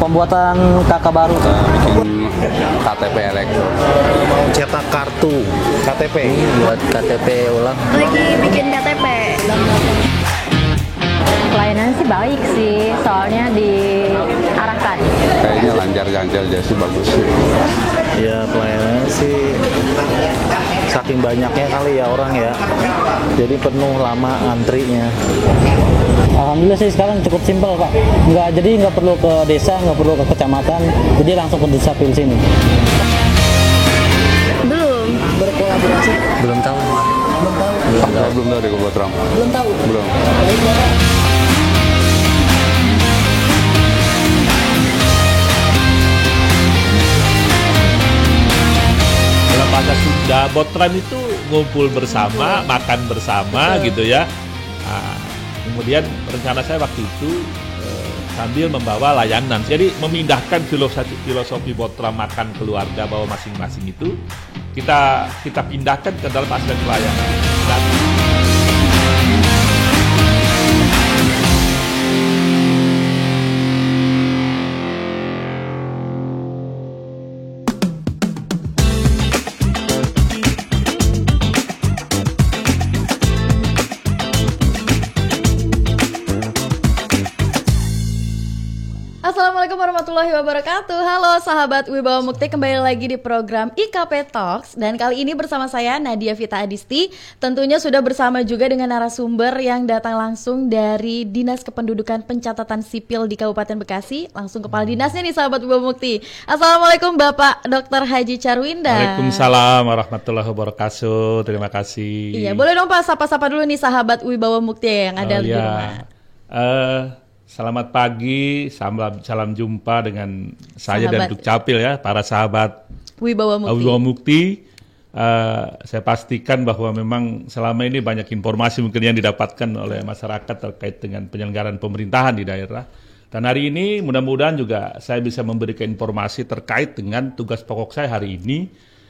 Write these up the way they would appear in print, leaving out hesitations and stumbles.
Pembuatan KK baru. Bikin KTP elektron. Cetak kartu KTP. Buat KTP ulang. Lagi bikin KTP. Pelayanan sih baik sih, soalnya diarahkan. Kayaknya lancar-lancar aja sih, bagus sih. Ya pelayanan sih saking banyaknya kali ya orang ya. Jadi penuh lama antrinya. Alhamdulillah sih sekarang cukup simpel Pak. Nggak perlu ke desa, nggak perlu ke kecamatan, jadi langsung ke Dukcapil sini. Belum. Berkolaborasi? Belum tahu. Belum tahu deh kalau Trump. Belum tahu. Belum. Dalam bahasa Sunda, Botram itu ngumpul bersama, makan bersama gitu ya. Nah, kemudian rencana saya waktu itu sambil membawa layanan. Jadi memindahkan filosofi Botram makan keluarga bawa masing-masing itu kita pindahkan ke dalam aspek pelayanan. Dan Assalamualaikum warahmatullahi wabarakatuh. Halo sahabat Wibawa Mukti, kembali lagi di program IKP Talks. Dan kali ini bersama saya Nadia Vita Adisti. Tentunya sudah bersama juga dengan narasumber yang datang langsung dari Dinas Kependudukan Pencatatan Sipil di Kabupaten Bekasi. Langsung kepala dinasnya nih sahabat Wibawa Mukti. Assalamualaikum Bapak Dr. Haji Charwinda. Waalaikumsalam warahmatullahi wabarakatuh. Terima kasih. Iya, boleh dong Pak sapa-sapa dulu nih sahabat Wibawa Mukti yang ada di rumah. Selamat pagi, salam jumpa dengan saya dan Dukcapil ya, para sahabat Wibawa Mukti. Wibawa Mukti. Saya pastikan bahwa memang selama ini banyak informasi mungkin yang didapatkan oleh masyarakat terkait dengan penyelenggaraan pemerintahan di daerah. Dan hari ini mudah-mudahan juga saya bisa memberikan informasi terkait dengan tugas pokok saya hari ini,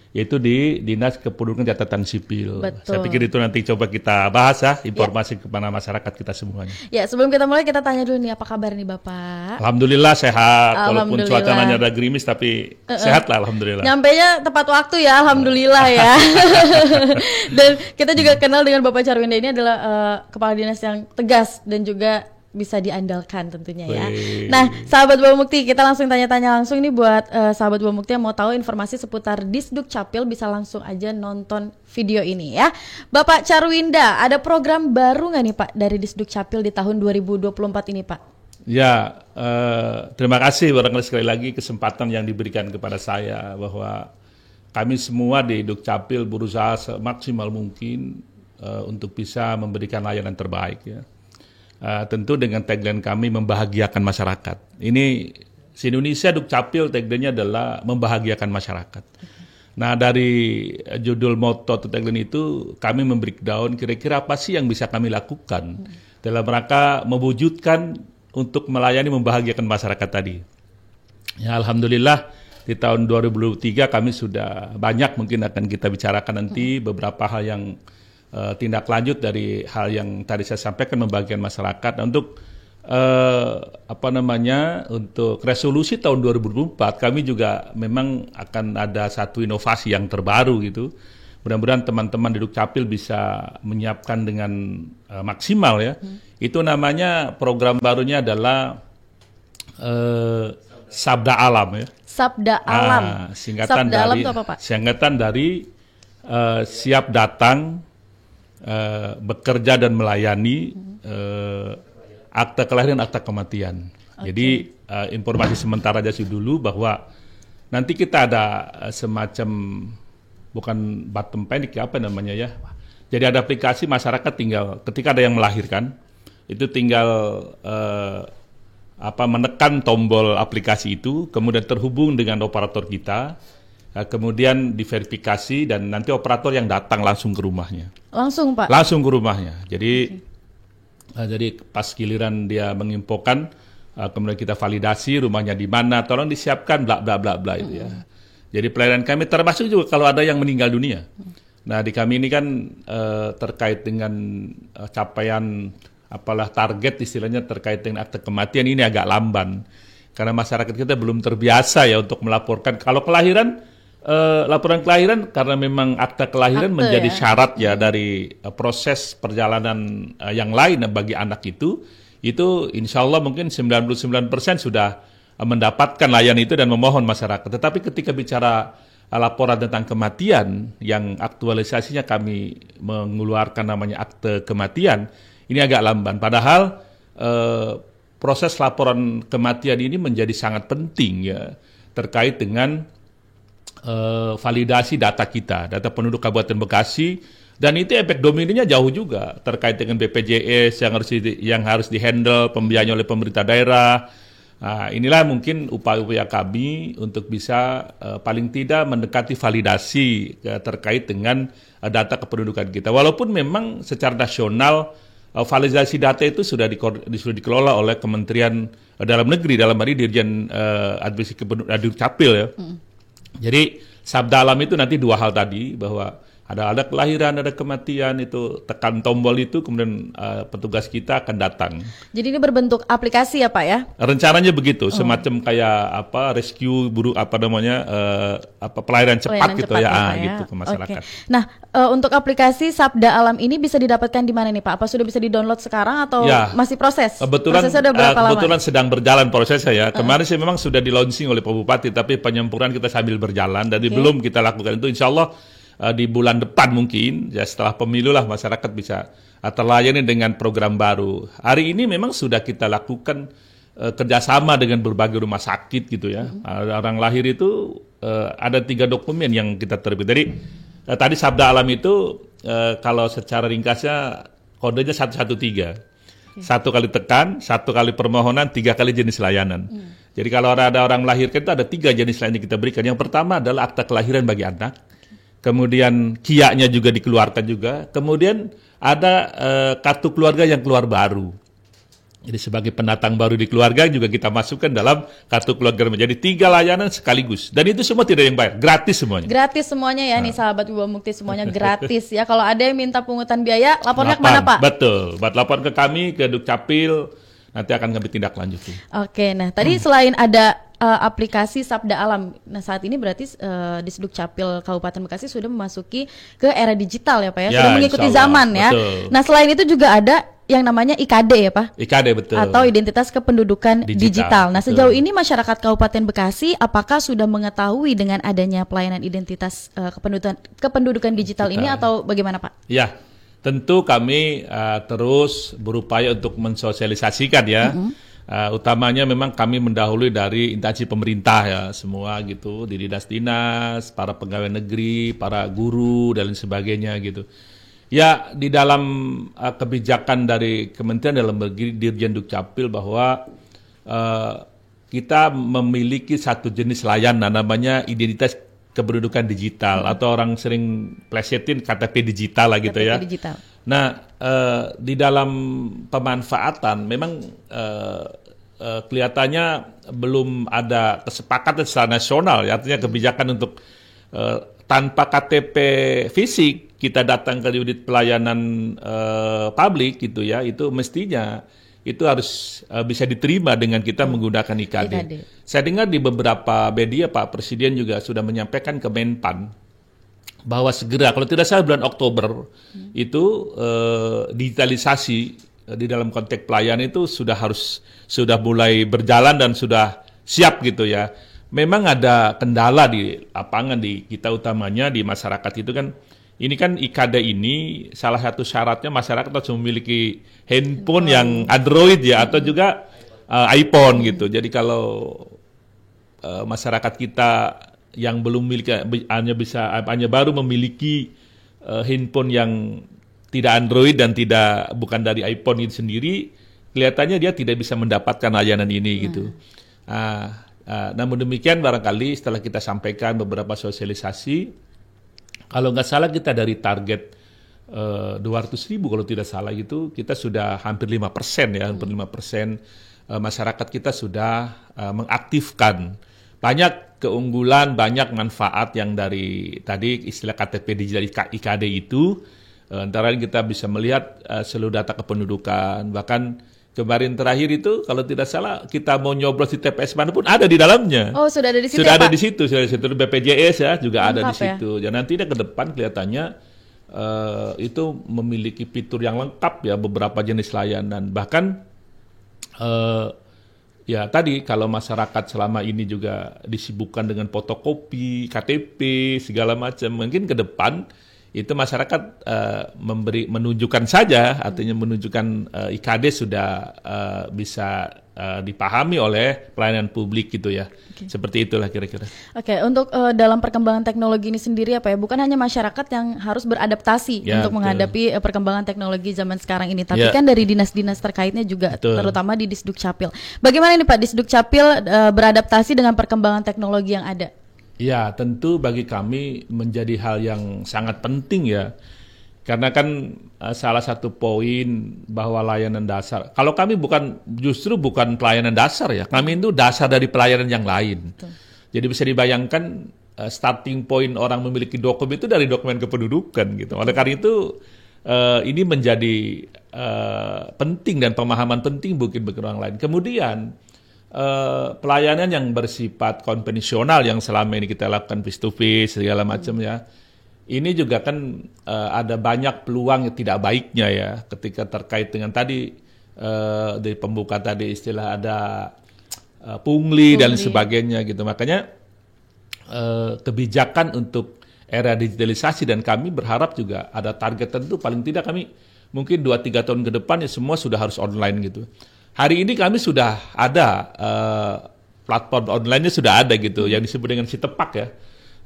yaitu di Dinas Kependudukan Catatan Sipil. Betul. Saya pikir itu nanti coba kita bahas ya, informasi kepada masyarakat kita semuanya. Ya, sebelum kita mulai kita tanya dulu nih, apa kabar nih Bapak? Alhamdulillah sehat, walaupun Alhamdulillah. cuacanya ada gerimis tapi sehat lah alhamdulillah. Nyampenya tepat waktu ya, alhamdulillah ya. Dan kita juga kenal dengan Bapak Charwinda ini adalah kepala dinas yang tegas dan juga bisa diandalkan tentunya ya. Nah, sahabat Wibawa Mukti, kita langsung tanya-tanya langsung nih buat sahabat Wibawa Mukti yang mau tahu informasi seputar Disdukcapil, bisa langsung aja nonton video ini ya. Bapak Charwinda, ada program baru nggak nih Pak dari Disdukcapil di tahun 2024 ini Pak? Ya, terima kasih barangkali sekali lagi kesempatan yang diberikan kepada saya bahwa kami semua di Dukcapil berusaha semaksimal mungkin untuk bisa memberikan layanan terbaik ya. Tentu dengan tagline kami membahagiakan masyarakat. Ini se-Indonesia Dukcapil tagline-nya adalah membahagiakan masyarakat. Nah dari judul moto atau tagline itu kami membreakdown kira-kira apa sih yang bisa kami lakukan dalam rangka mewujudkan untuk melayani membahagiakan masyarakat tadi. Ya alhamdulillah di tahun 2023 kami sudah banyak mungkin akan kita bicarakan nanti beberapa hal yang tindak lanjut dari hal yang tadi saya sampaikan membagikan masyarakat. Nah, untuk untuk resolusi tahun 2024 kami juga memang akan ada satu inovasi yang terbaru gitu. Mudah-mudahan teman-teman di Dukcapil bisa menyiapkan dengan maksimal ya. Itu namanya program barunya adalah Sabda Alam ya. Sabda Alam. Singkatan Sabda dari Alam itu apa Pak? Singkatan dari siap datang, bekerja dan melayani, akta kelahiran, akta kematian. Jadi informasi sementara aja sih dulu bahwa nanti kita ada semacam bukan bottom panic ya, apa namanya ya. Jadi ada aplikasi masyarakat tinggal ketika ada yang melahirkan itu tinggal menekan tombol aplikasi itu, kemudian terhubung dengan operator kita. Kemudian diverifikasi dan nanti operator yang datang langsung ke rumahnya. Langsung Pak? Langsung ke rumahnya. Jadi pas giliran dia menginfokan, kemudian kita validasi rumahnya di mana, tolong disiapkan bla bla bla bla itu ya. Jadi pelayanan kami termasuk juga kalau ada yang meninggal dunia. Nah di kami ini kan terkait dengan capaian target istilahnya terkait dengan akte kematian ini agak lamban. Karena masyarakat kita belum terbiasa ya untuk melaporkan. Kalau kelahiran, laporan kelahiran karena memang akta kelahiran Akte, menjadi ya. syarat ya dari proses perjalanan yang lain bagi anak itu insya Allah mungkin 99% sudah mendapatkan layanan itu dan memohon masyarakat. Tetapi ketika bicara laporan tentang kematian yang aktualisasinya kami mengeluarkan namanya akte kematian, ini agak lamban. Padahal proses laporan kematian ini menjadi sangat penting ya terkait dengan validasi data kita, data penduduk Kabupaten Bekasi, dan itu efek dominonya jauh juga terkait dengan BPJS yang harus dihandle pembiayaan oleh pemerintah daerah. Nah, inilah mungkin upaya-upaya kami untuk bisa paling tidak mendekati validasi terkait dengan data kependudukan kita. Walaupun memang secara nasional validasi data itu sudah dikelola oleh Kementerian Dalam Negeri, dalam hari Dirjen Administrasi Kependudukan Capil ya. Jadi sabda alam itu nanti dua hal tadi, bahwa ada kelahiran, ada kematian, itu tekan tombol itu, kemudian petugas kita akan datang. Jadi ini berbentuk aplikasi ya Pak ya? Rencananya begitu, semacam kayak rescue pelayanan cepat gitu ya, gitu ke masyarakat. Oke. Nah, untuk aplikasi Sabda Alam ini bisa didapatkan di mana nih Pak? Apa sudah bisa di-download sekarang atau Ya, masih proses? Prosesnya udah berapa lama? Kebetulan sedang berjalan prosesnya ya. Kemarin sih memang sudah di-launching oleh Pak Bupati, tapi penyempurnaan kita sambil berjalan. Jadi belum kita lakukan itu, insya Allah di bulan depan mungkin, ya setelah pemilu lah masyarakat bisa terlayani dengan program baru. Hari ini memang sudah kita lakukan kerjasama dengan berbagai rumah sakit gitu ya. Orang lahir itu ada 3 dokumen yang kita terbit. Jadi tadi Sabda Alam itu kalau secara ringkasnya kodenya 113. 1 kali tekan, 1 kali permohonan, 3 kali jenis layanan. Jadi kalau ada orang melahirkan itu ada 3 jenis layanan yang kita berikan. Yang pertama adalah akta kelahiran bagi anak. Kemudian KIA-nya juga dikeluarkan juga. Kemudian ada kartu keluarga yang keluar baru. Jadi sebagai pendatang baru di keluarga juga kita masukkan dalam kartu keluarga. Jadi 3 layanan sekaligus. Dan itu semua tidak yang bayar, gratis semuanya. Gratis semuanya ya nih sahabat Wibawa Mukti, semuanya gratis ya. Kalau ada yang minta pungutan biaya, lapornya kemana Pak? Betul, buat lapor ke kami, ke Dukcapil, nanti akan kami tindak lanjuti. Oke, nah tadi selain ada aplikasi Sabda Alam, nah saat ini berarti di Dukcapil Kabupaten Bekasi sudah memasuki ke era digital ya Pak ya, sudah mengikuti zaman ya. Betul. Nah selain itu juga ada yang namanya IKD ya Pak? IKD betul. Atau Identitas Kependudukan Digital. Nah betul. sejauh ini masyarakat Kabupaten Bekasi apakah sudah mengetahui dengan adanya pelayanan identitas kependudukan digital ini atau bagaimana Pak? Ya, tentu kami terus berupaya untuk mensosialisasikan ya. Utamanya memang kami mendahului dari instansi pemerintah ya, semua gitu, di dinas-dinas, para pegawai negeri, para guru dan lain sebagainya gitu. Ya, di dalam kebijakan dari Kementerian Dalam Negeri, Dirjen Dukcapil, bahwa kita memiliki satu jenis layanan namanya identitas kependudukan digital, atau orang sering plesetin KTP digital lah gitu KTP ya. digital. Nah, di dalam pemanfaatan memang kelihatannya belum ada kesepakatan secara nasional ya, artinya kebijakan untuk tanpa KTP fisik kita datang ke unit pelayanan publik gitu ya, itu mestinya itu harus bisa diterima dengan kita menggunakan IKD. Saya dengar di beberapa media Pak Presiden juga sudah menyampaikan ke Menpan bahwa segera, kalau tidak salah bulan Oktober itu digitalisasi di dalam konteks pelayanan itu sudah mulai berjalan dan sudah siap gitu ya. Memang ada kendala di lapangan di kita, utamanya di masyarakat itu kan. Ini kan IKD ini salah satu syaratnya masyarakat harus memiliki handphone yang Android ya, atau juga iPhone gitu. Jadi kalau masyarakat kita yang belum memiliki, hanya baru memiliki handphone yang tidak Android dan bukan dari iPhone itu sendiri, kelihatannya dia tidak bisa mendapatkan layanan ini gitu. Namun demikian barangkali setelah kita sampaikan beberapa sosialisasi, kalau nggak salah kita dari target 200.000 kalau tidak salah gitu, kita sudah hampir 5% ya, hampir 5% masyarakat kita sudah mengaktifkan. Banyak keunggulan, banyak manfaat yang dari tadi istilah KTP digital IKD itu. Antara lain kita bisa melihat seluruh data kependudukan, bahkan Kemarin terakhir itu kalau tidak salah kita mau nyoblos di TPS mana pun ada di dalamnya. Oh, sudah ada di situ Sudah ya, ada Pak? di situ, sudah di situ. BPJS ya juga ada di Lengkap ya? situ. Dan nanti ke depan kelihatannya itu memiliki fitur yang lengkap ya, beberapa jenis layanan. Bahkan ya tadi kalau masyarakat selama ini juga disibukkan dengan fotokopi, KTP, segala macam, mungkin ke depan itu masyarakat menunjukkan saja, artinya menunjukkan IKD sudah bisa dipahami oleh pelayanan publik gitu ya. Seperti itulah kira-kira. Oke, untuk dalam perkembangan teknologi ini sendiri apa ya, bukan hanya masyarakat yang harus beradaptasi Ya, untuk betul. menghadapi perkembangan teknologi zaman sekarang ini, tapi Ya. kan dari dinas-dinas terkaitnya juga, Betul. terutama di Disdukcapil. Bagaimana ini Pak Disdukcapil beradaptasi dengan perkembangan teknologi yang ada? Ya, tentu bagi kami menjadi hal yang sangat penting ya. Karena kan salah satu poin bahwa layanan dasar, kalau kami justru bukan pelayanan dasar ya, kami itu dasar dari pelayanan yang lain. Betul. Jadi bisa dibayangkan starting point orang memiliki dokumen itu dari dokumen kependudukan gitu. Oleh karena itu ini menjadi penting dan pemahaman penting bagi orang lain. Kemudian pelayanan yang bersifat konvensional yang selama ini kita lakukan face to face segala macam ya, ini juga kan ada banyak peluang yang tidak baiknya ya ketika terkait dengan tadi dari pembuka tadi istilah ada pungli dan sebagainya gitu. Makanya kebijakan untuk era digitalisasi, dan kami berharap juga ada target tentu paling tidak kami mungkin 2-3 tahun ke depan ya semua sudah harus online gitu. Hari ini kami sudah ada platform online-nya sudah ada gitu yang disebut dengan Sitepak ya.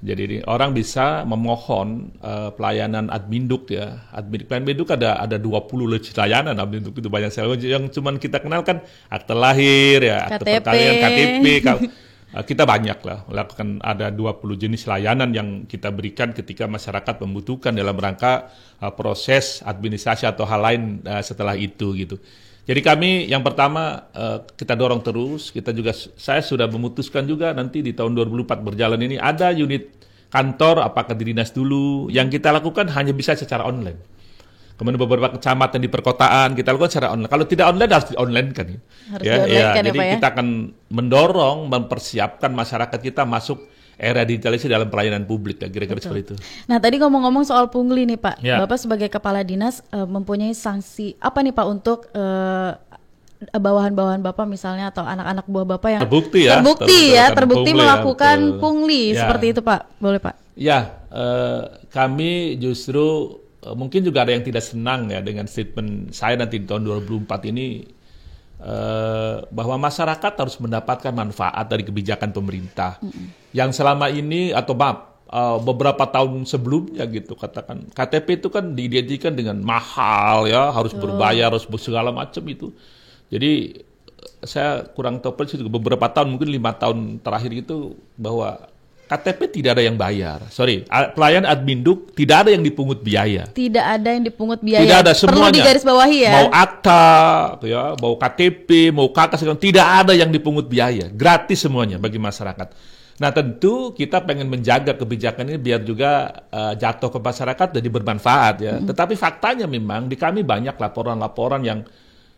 Jadi orang bisa memohon pelayanan Adminduk ya. Adminduk ada 20 layanan Adminduk itu banyak sekali. Yang cuman kita kenal kan akte lahir ya, akte KTP. perkawinan, KTP. Kita banyak lah melakukan, ada 20 jenis layanan yang kita berikan ketika masyarakat membutuhkan dalam rangka proses administrasi atau hal lain setelah itu gitu. Jadi kami yang pertama kita dorong terus, saya sudah memutuskan juga nanti di tahun 2004 berjalan ini ada unit kantor apakah di dinas dulu, yang kita lakukan hanya bisa secara online. Kemudian beberapa kecamatan di perkotaan kita lakukan secara online. Kalau tidak online harus di-online kan. Harus di-online kan ya, Jadi Pak ya? kita akan mendorong, mempersiapkan masyarakat kita masuk era digitalisasi dalam pelayanan publik ya, kira-kira seperti itu. Nah, tadi ngomong-ngomong soal pungli nih Pak, Ya. Bapak sebagai kepala dinas mempunyai sanksi apa nih Pak untuk bawahan-bawahan Bapak misalnya atau anak-anak buah Bapak yang Terbukti terbukti pungli ya, melakukan betul. pungli Ya. seperti itu Pak, boleh Pak? Ya, kami justru mungkin juga ada yang tidak senang ya dengan statement saya nanti di tahun 2004 ini bahwa masyarakat harus mendapatkan manfaat dari kebijakan pemerintah yang selama ini atau beberapa tahun sebelumnya gitu, katakan KTP itu kan diidentikan dengan mahal ya, harus berbayar, harus segala macam itu. Jadi saya kurang tahu persis beberapa tahun, mungkin 5 tahun terakhir itu bahwa KTP tidak ada yang bayar. Pelayan Adminduk tidak ada yang dipungut biaya. Tidak ada yang dipungut biaya. Tidak ada, semuanya. Perlu digarisbawahi ya. Mau akta, ya, mau KTP, mau KK, tidak ada yang dipungut biaya. Gratis semuanya bagi masyarakat. Nah tentu kita pengen menjaga kebijakan ini biar juga jatuh ke masyarakat jadi bermanfaat ya. Tetapi faktanya memang di kami banyak laporan-laporan yang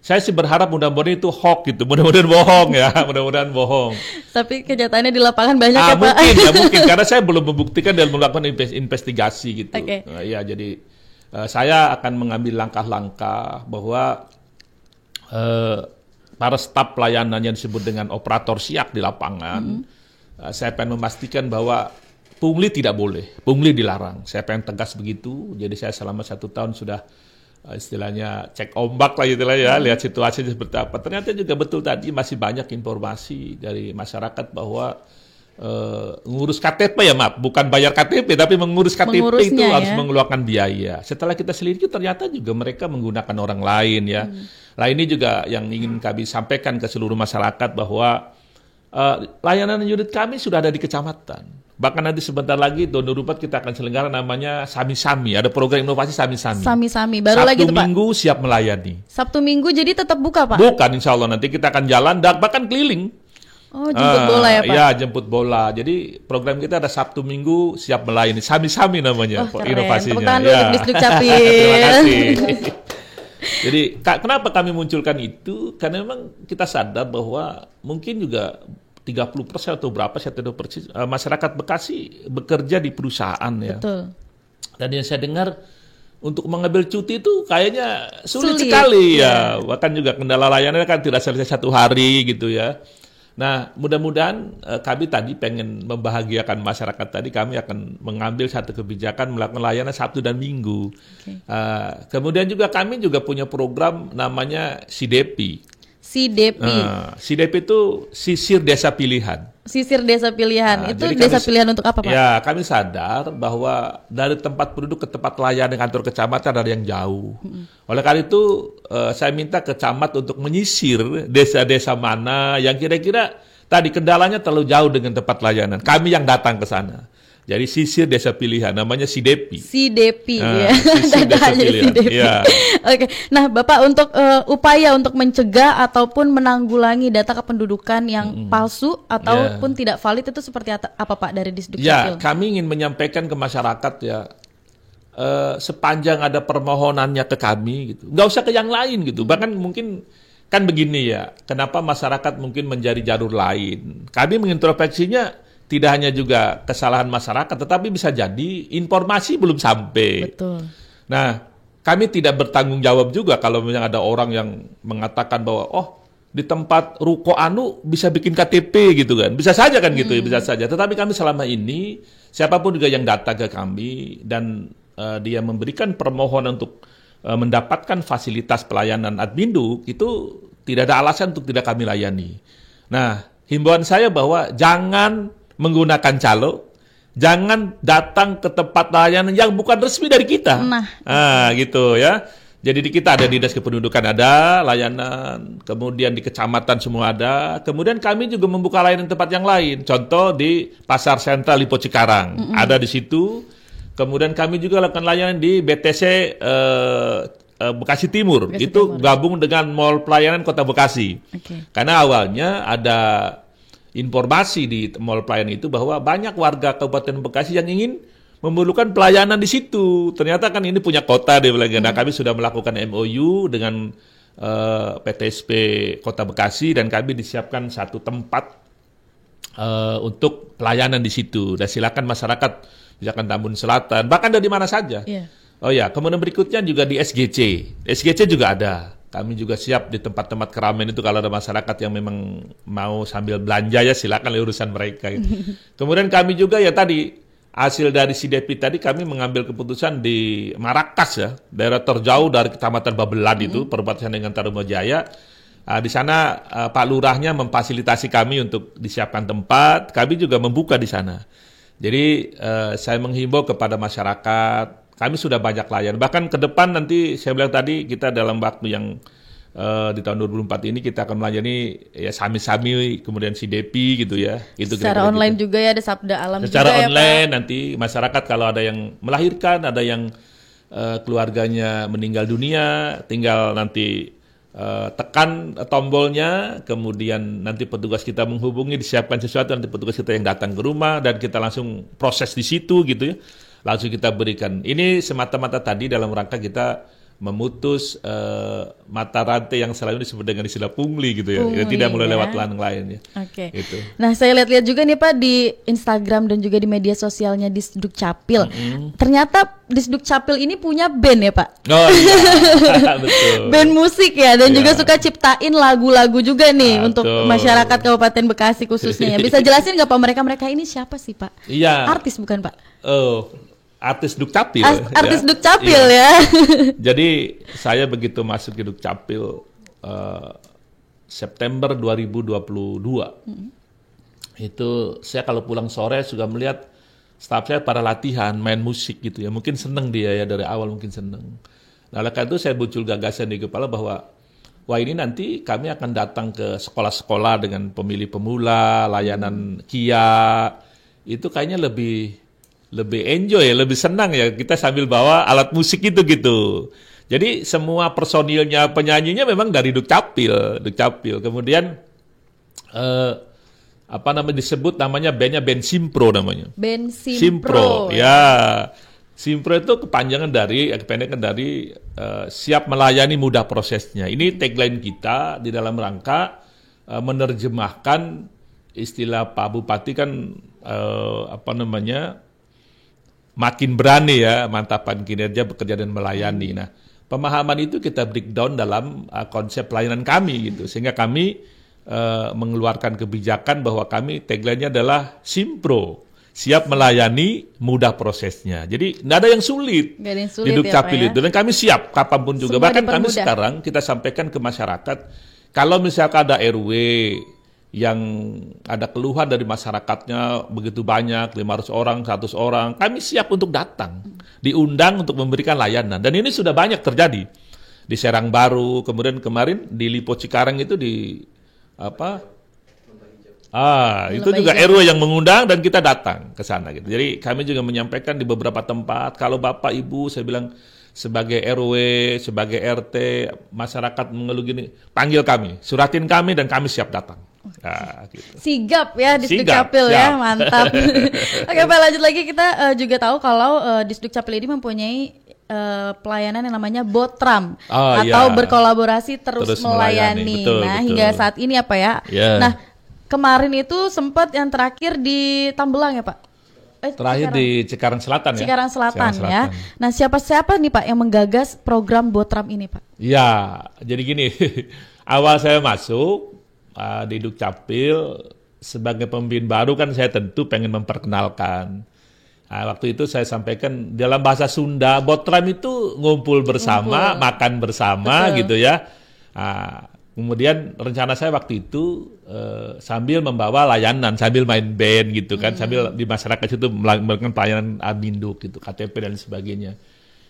saya sih berharap mudah-mudahan itu hoax gitu, mudah-mudahan bohong ya, mudah-mudahan bohong. Tapi kenyataannya di lapangan banyak ya Pak. Mungkin karena saya belum membuktikan dan melakukan investigasi gitu. Oke. Ya jadi saya akan mengambil langkah-langkah bahwa para staf pelayanan yang disebut dengan operator siak di lapangan, saya pengen memastikan bahwa pungli tidak boleh, pungli dilarang. Saya pengen tegas begitu. Jadi saya selama 1 tahun sudah istilahnya cek ombak lah gitu lah ya, lihat situasinya seperti apa. Ternyata juga betul tadi masih banyak informasi dari masyarakat bahwa mengurus KTP ya bukan bayar KTP tapi mengurus KTP itu harus mengeluarkan biaya. Setelah kita selidiki ternyata juga mereka menggunakan orang lain ya. Nah ini juga yang ingin kami sampaikan ke seluruh masyarakat bahwa layanan unit kami sudah ada di kecamatan. Bahkan nanti sebentar lagi tahun 2004 kita akan selenggara namanya Sami-Sami. Ada program inovasi Sami-Sami. Sami-Sami, baru Sabtu lagi tuh Pak. Sabtu Minggu siap melayani. Sabtu Minggu jadi tetap buka Pak? Bukan, insya Allah nanti kita akan jalan dan bahkan keliling. Oh, jemput bola ya Pak? Iya, jemput bola. Jadi program kita ada Sabtu Minggu siap melayani. Sami-Sami namanya keren. inovasinya. Tepuk tangan dulu untuk Disdukcapil. Terima kasih. Jadi kenapa kami munculkan itu? Karena memang kita sadar bahwa mungkin juga 30% atau berapa saya tidak persis, masyarakat Bekasi bekerja di perusahaan ya. Betul. Dan yang saya dengar untuk mengambil cuti itu kayaknya sulit sekali ya. Bahkan juga kendala layanan kan tidak selesai 1 hari gitu ya. Nah, mudah-mudahan kami tadi pengen membahagiakan masyarakat tadi, kami akan mengambil satu kebijakan melakukan layanan Sabtu dan Minggu. Kemudian juga kami juga punya program namanya SIDEPI. SIDEPI itu Sisir Desa Pilihan. Sisir Desa Pilihan. Itu jadi desa pilihan untuk apa, Pak? Ya, kami sadar bahwa dari tempat penduduk ke tempat layanan kantor kecamatan ada yang jauh. Oleh karena itu, saya minta ke camat untuk menyisir desa-desa mana yang kira-kira tadi kendalanya terlalu jauh dengan tempat layanan. Kami yang datang ke sana. Jadi sisir desa pilihan, namanya SIDEPI. SIDEPI ya. Sisir desa pilihan. Ya. Oke. Nah, Bapak untuk upaya untuk mencegah ataupun menanggulangi data kependudukan yang palsu ataupun tidak valid itu seperti apa Pak dari Disduk Ya, Capil? kami ingin menyampaikan ke masyarakat ya, sepanjang ada permohonannya ke kami gitu, nggak usah ke yang lain gitu. Bahkan mungkin kan begini ya, kenapa masyarakat mungkin menjadi jalur lain? Kami mengintrospeksinya tidak hanya juga kesalahan masyarakat, tetapi bisa jadi informasi belum sampai. Betul. Nah, kami tidak bertanggung jawab juga kalau misalnya ada orang yang mengatakan bahwa di tempat ruko anu bisa bikin KTP gitu kan. Bisa saja kan gitu ya, bisa saja. Tetapi kami selama ini, siapapun juga yang datang ke kami dan dia memberikan permohonan untuk mendapatkan fasilitas pelayanan Admindu, itu tidak ada alasan untuk tidak kami layani. Nah, himbauan saya bahwa jangan menggunakan calo, jangan datang ke tempat layanan yang bukan resmi dari kita. Gitu ya. Jadi di kita ada dinas kependudukan ada layanan, kemudian di kecamatan semua ada, kemudian kami juga membuka layanan tempat yang lain. Contoh di Pasar Sentral Lipo Cikarang, ada di situ. Kemudian kami juga lakukan layanan di BTC Bekasi Timur. Itu gabung dengan Mall Pelayanan Kota Bekasi. Karena awalnya ada informasi di Mall Pelayanan itu bahwa banyak warga Kabupaten Bekasi yang ingin memerlukan pelayanan di situ. Ternyata kan ini punya kota deh. Nah, kami sudah melakukan MOU dengan PTSP Kota Bekasi dan kami disiapkan satu tempat untuk pelayanan di situ. Dan silakan masyarakat, misalkan Tambun Selatan, bahkan dari mana saja. Oh ya, kemudian berikutnya juga di SGC. SGC juga ada. Kami juga siap di tempat-tempat keramaian itu kalau ada masyarakat yang memang mau sambil belanja ya silakan urusan mereka. Kemudian kami juga ya tadi hasil dari SIDEPI tadi kami mengambil keputusan di Marakas ya, daerah terjauh dari Kecamatan Babelan itu, perbatasan dengan Tarumajaya. Di sana Pak Lurahnya memfasilitasi kami untuk disiapkan tempat, kami juga membuka di sana. Jadi saya menghimbau kepada masyarakat, kami sudah banyak layan. Bahkan ke depan nanti saya bilang tadi kita dalam waktu yang di tahun 2004 ini kita akan melayani ya sami-sami kemudian SIDEPI gitu ya. Itu secara online gitu juga ya, ada Sabda Alam secara juga online ya, Pak. Nanti masyarakat kalau ada yang melahirkan, ada yang keluarganya meninggal dunia, tinggal nanti tekan tombolnya, kemudian nanti petugas kita menghubungi, disiapkan sesuatu, nanti petugas kita yang datang ke rumah dan kita langsung proses di situ gitu ya. Langsung kita berikan. Ini semata-mata tadi dalam rangka kita memutus mata rantai yang selalu disebut dengan istilah pungli gitu ya. Pungli, tidak mulai ya. lewat ladang lain ya. Oke. Gitu. Nah, saya lihat-lihat juga nih Pak di Instagram dan juga di media sosialnya Disduk Capil. Ternyata Disduk Capil ini punya band ya Pak? Oh iya, betul. Band musik ya, dan Iya. juga suka ciptain lagu-lagu juga nih untuk Betul. masyarakat Kabupaten Bekasi khususnya. Bisa jelasin nggak Pak mereka ini siapa sih Pak? Iya. Artis bukan Pak? Artis Dukcapil. Artis ya. Dukcapil Iya. ya. Jadi saya begitu masuk ke Dukcapil September 2022. Itu saya kalau pulang sore sudah melihat staf saya pada latihan main musik gitu ya. Mungkin seneng dia ya, dari awal mungkin seneng. Nah, oleh karena itu saya muncul gagasan di kepala bahwa wah ini nanti kami akan datang ke sekolah-sekolah dengan pemilih pemula, layanan KIA. Itu kayaknya lebih enjoy ya, lebih senang ya kita sambil bawa alat musik itu gitu. Jadi semua personilnya, penyanyinya memang dari Dukcapil. Kemudian disebut namanya bandnya band Simpro namanya. Band Simpro. Ya. Simpro itu kependekan dari siap melayani, mudah prosesnya. Ini tagline kita di dalam rangka menerjemahkan istilah Pak Bupati kan makin berani ya, mantapkan kinerja, bekerja dan melayani. Nah, pemahaman itu kita breakdown dalam konsep pelayanan kami gitu, sehingga kami mengeluarkan kebijakan bahwa kami tagline-nya adalah Simpro. Siap melayani, mudah prosesnya. Jadi tidak ada yang sulit di Dukcapil itu. Dan kami siap kapanpun juga. Semua Bahkan kami dipermudah. sekarang kita sampaikan ke masyarakat, kalau misalkan ada RW yang ada keluhan dari masyarakatnya begitu banyak, 500 orang, 100 orang, kami siap untuk datang. Diundang untuk memberikan layanan. Dan ini sudah banyak terjadi. Di Serang Baru, kemudian kemarin di Lipo Cikarang itu itu juga RW yang mengundang dan kita datang ke sana gitu. Jadi kami juga menyampaikan di beberapa tempat, kalau Bapak Ibu saya bilang sebagai RW, sebagai RT, masyarakat mengeluh gini, panggil kami, suratin kami dan kami siap datang. Nah, gitu. Sigap ya di Sigap, Dukcapil ya, siap. mantap. Oke Pak, lanjut lagi kita juga tahu kalau di Dukcapil ini mempunyai pelayanan yang namanya Botram atau berkolaborasi terus melayani. Betul, nah, betul. hingga saat ini apa ya? Yeah. Nah, kemarin itu sempat yang terakhir di Tambelang ya Pak? Terakhir di Cikarang Selatan ya. Cikarang Selatan Cikarang ya. Nah, siapa nih Pak yang menggagas program Botram ini Pak? Ya, jadi gini, awal saya masuk di Dukcapil sebagai pemimpin baru kan saya tentu pengen memperkenalkan. Waktu itu saya sampaikan dalam bahasa Sunda, Botram itu ngumpul bersama, makan bersama. Betul. Gitu ya. Kemudian rencana saya waktu itu sambil membawa layanan, sambil main band gitu kan, sambil di masyarakat itu melakukan pelayanan Abinduk gitu, KTP dan sebagainya.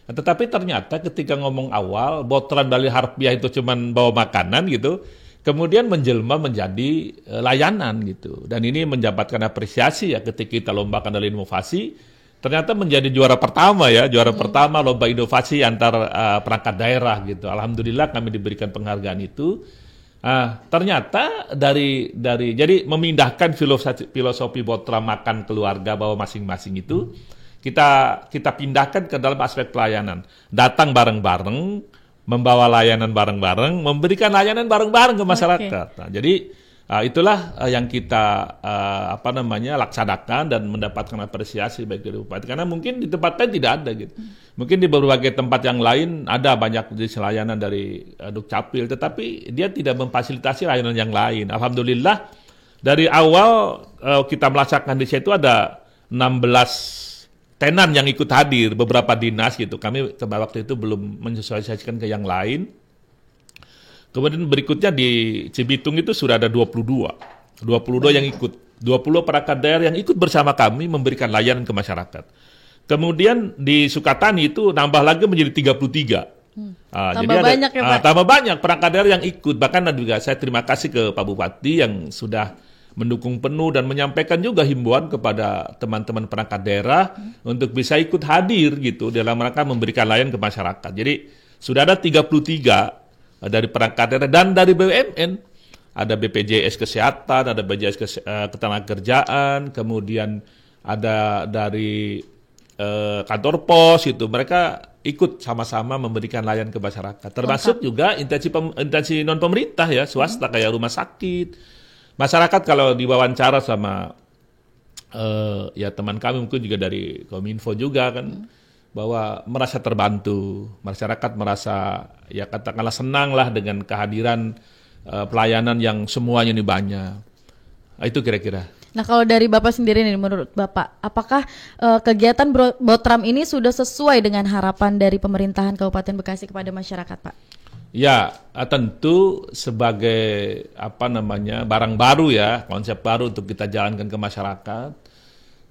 Nah, tetapi ternyata ketika ngomong awal, Botram dari harfiah itu cuman bawa makanan gitu, kemudian menjelma menjadi layanan gitu. Dan ini mendapatkan apresiasi ya ketika kita lombakan dari inovasi. Ternyata menjadi juara pertama ya, pertama lomba inovasi antar perangkat daerah gitu. Alhamdulillah kami diberikan penghargaan itu. Ternyata jadi memindahkan filosofi Botram makan keluarga bawa masing-masing itu kita pindahkan ke dalam aspek pelayanan. Datang bareng-bareng, membawa layanan bareng-bareng, memberikan layanan bareng-bareng ke masyarakat. Nah, jadi itulah yang kita laksanakan dan mendapatkan apresiasi baik dari Bupati. Karena mungkin di tempat lain tidak ada gitu. Mungkin di berbagai tempat yang lain ada banyak jenis layanan dari Dukcapil, tetapi dia tidak memfasilitasi layanan yang lain. Alhamdulillah dari awal kita melaksanakan di situ ada 16 tenan yang ikut hadir, beberapa dinas gitu. Kami waktu itu belum mensosialisasikan ke yang lain. Kemudian berikutnya di Cibitung itu sudah ada 22 yang ikut. 20 perangkat daerah yang ikut bersama kami memberikan layanan ke masyarakat. Kemudian di Sukatani itu nambah lagi menjadi 33. Tambah banyak ya Pak? Tambah banyak perangkat daerah yang ikut. Bahkan juga saya terima kasih ke Pak Bupati yang sudah mendukung penuh dan menyampaikan juga himbauan kepada teman-teman perangkat daerah untuk bisa ikut hadir gitu dalam rangka memberikan layanan ke masyarakat. Jadi sudah ada 33 dari perangkat daerah dan dari BUMN. Ada BPJS Kesehatan, ada BPJS Ketenagakerjaan, kemudian ada dari kantor pos itu. Mereka ikut sama-sama memberikan layanan ke masyarakat. Termasuk juga instansi non pemerintah ya, swasta kayak rumah sakit. Masyarakat kalau diwawancara sama ya teman kami mungkin juga dari Kominfo juga kan, bahwa merasa terbantu, masyarakat merasa ya katakanlah senang lah dengan kehadiran pelayanan yang semuanya ini banyak. Nah, itu kira-kira. Nah kalau dari Bapak sendiri nih, menurut Bapak, apakah kegiatan Botram ini sudah sesuai dengan harapan dari pemerintahan Kabupaten Bekasi kepada masyarakat, Pak? Ya, tentu sebagai barang baru ya, konsep baru untuk kita jalankan ke masyarakat.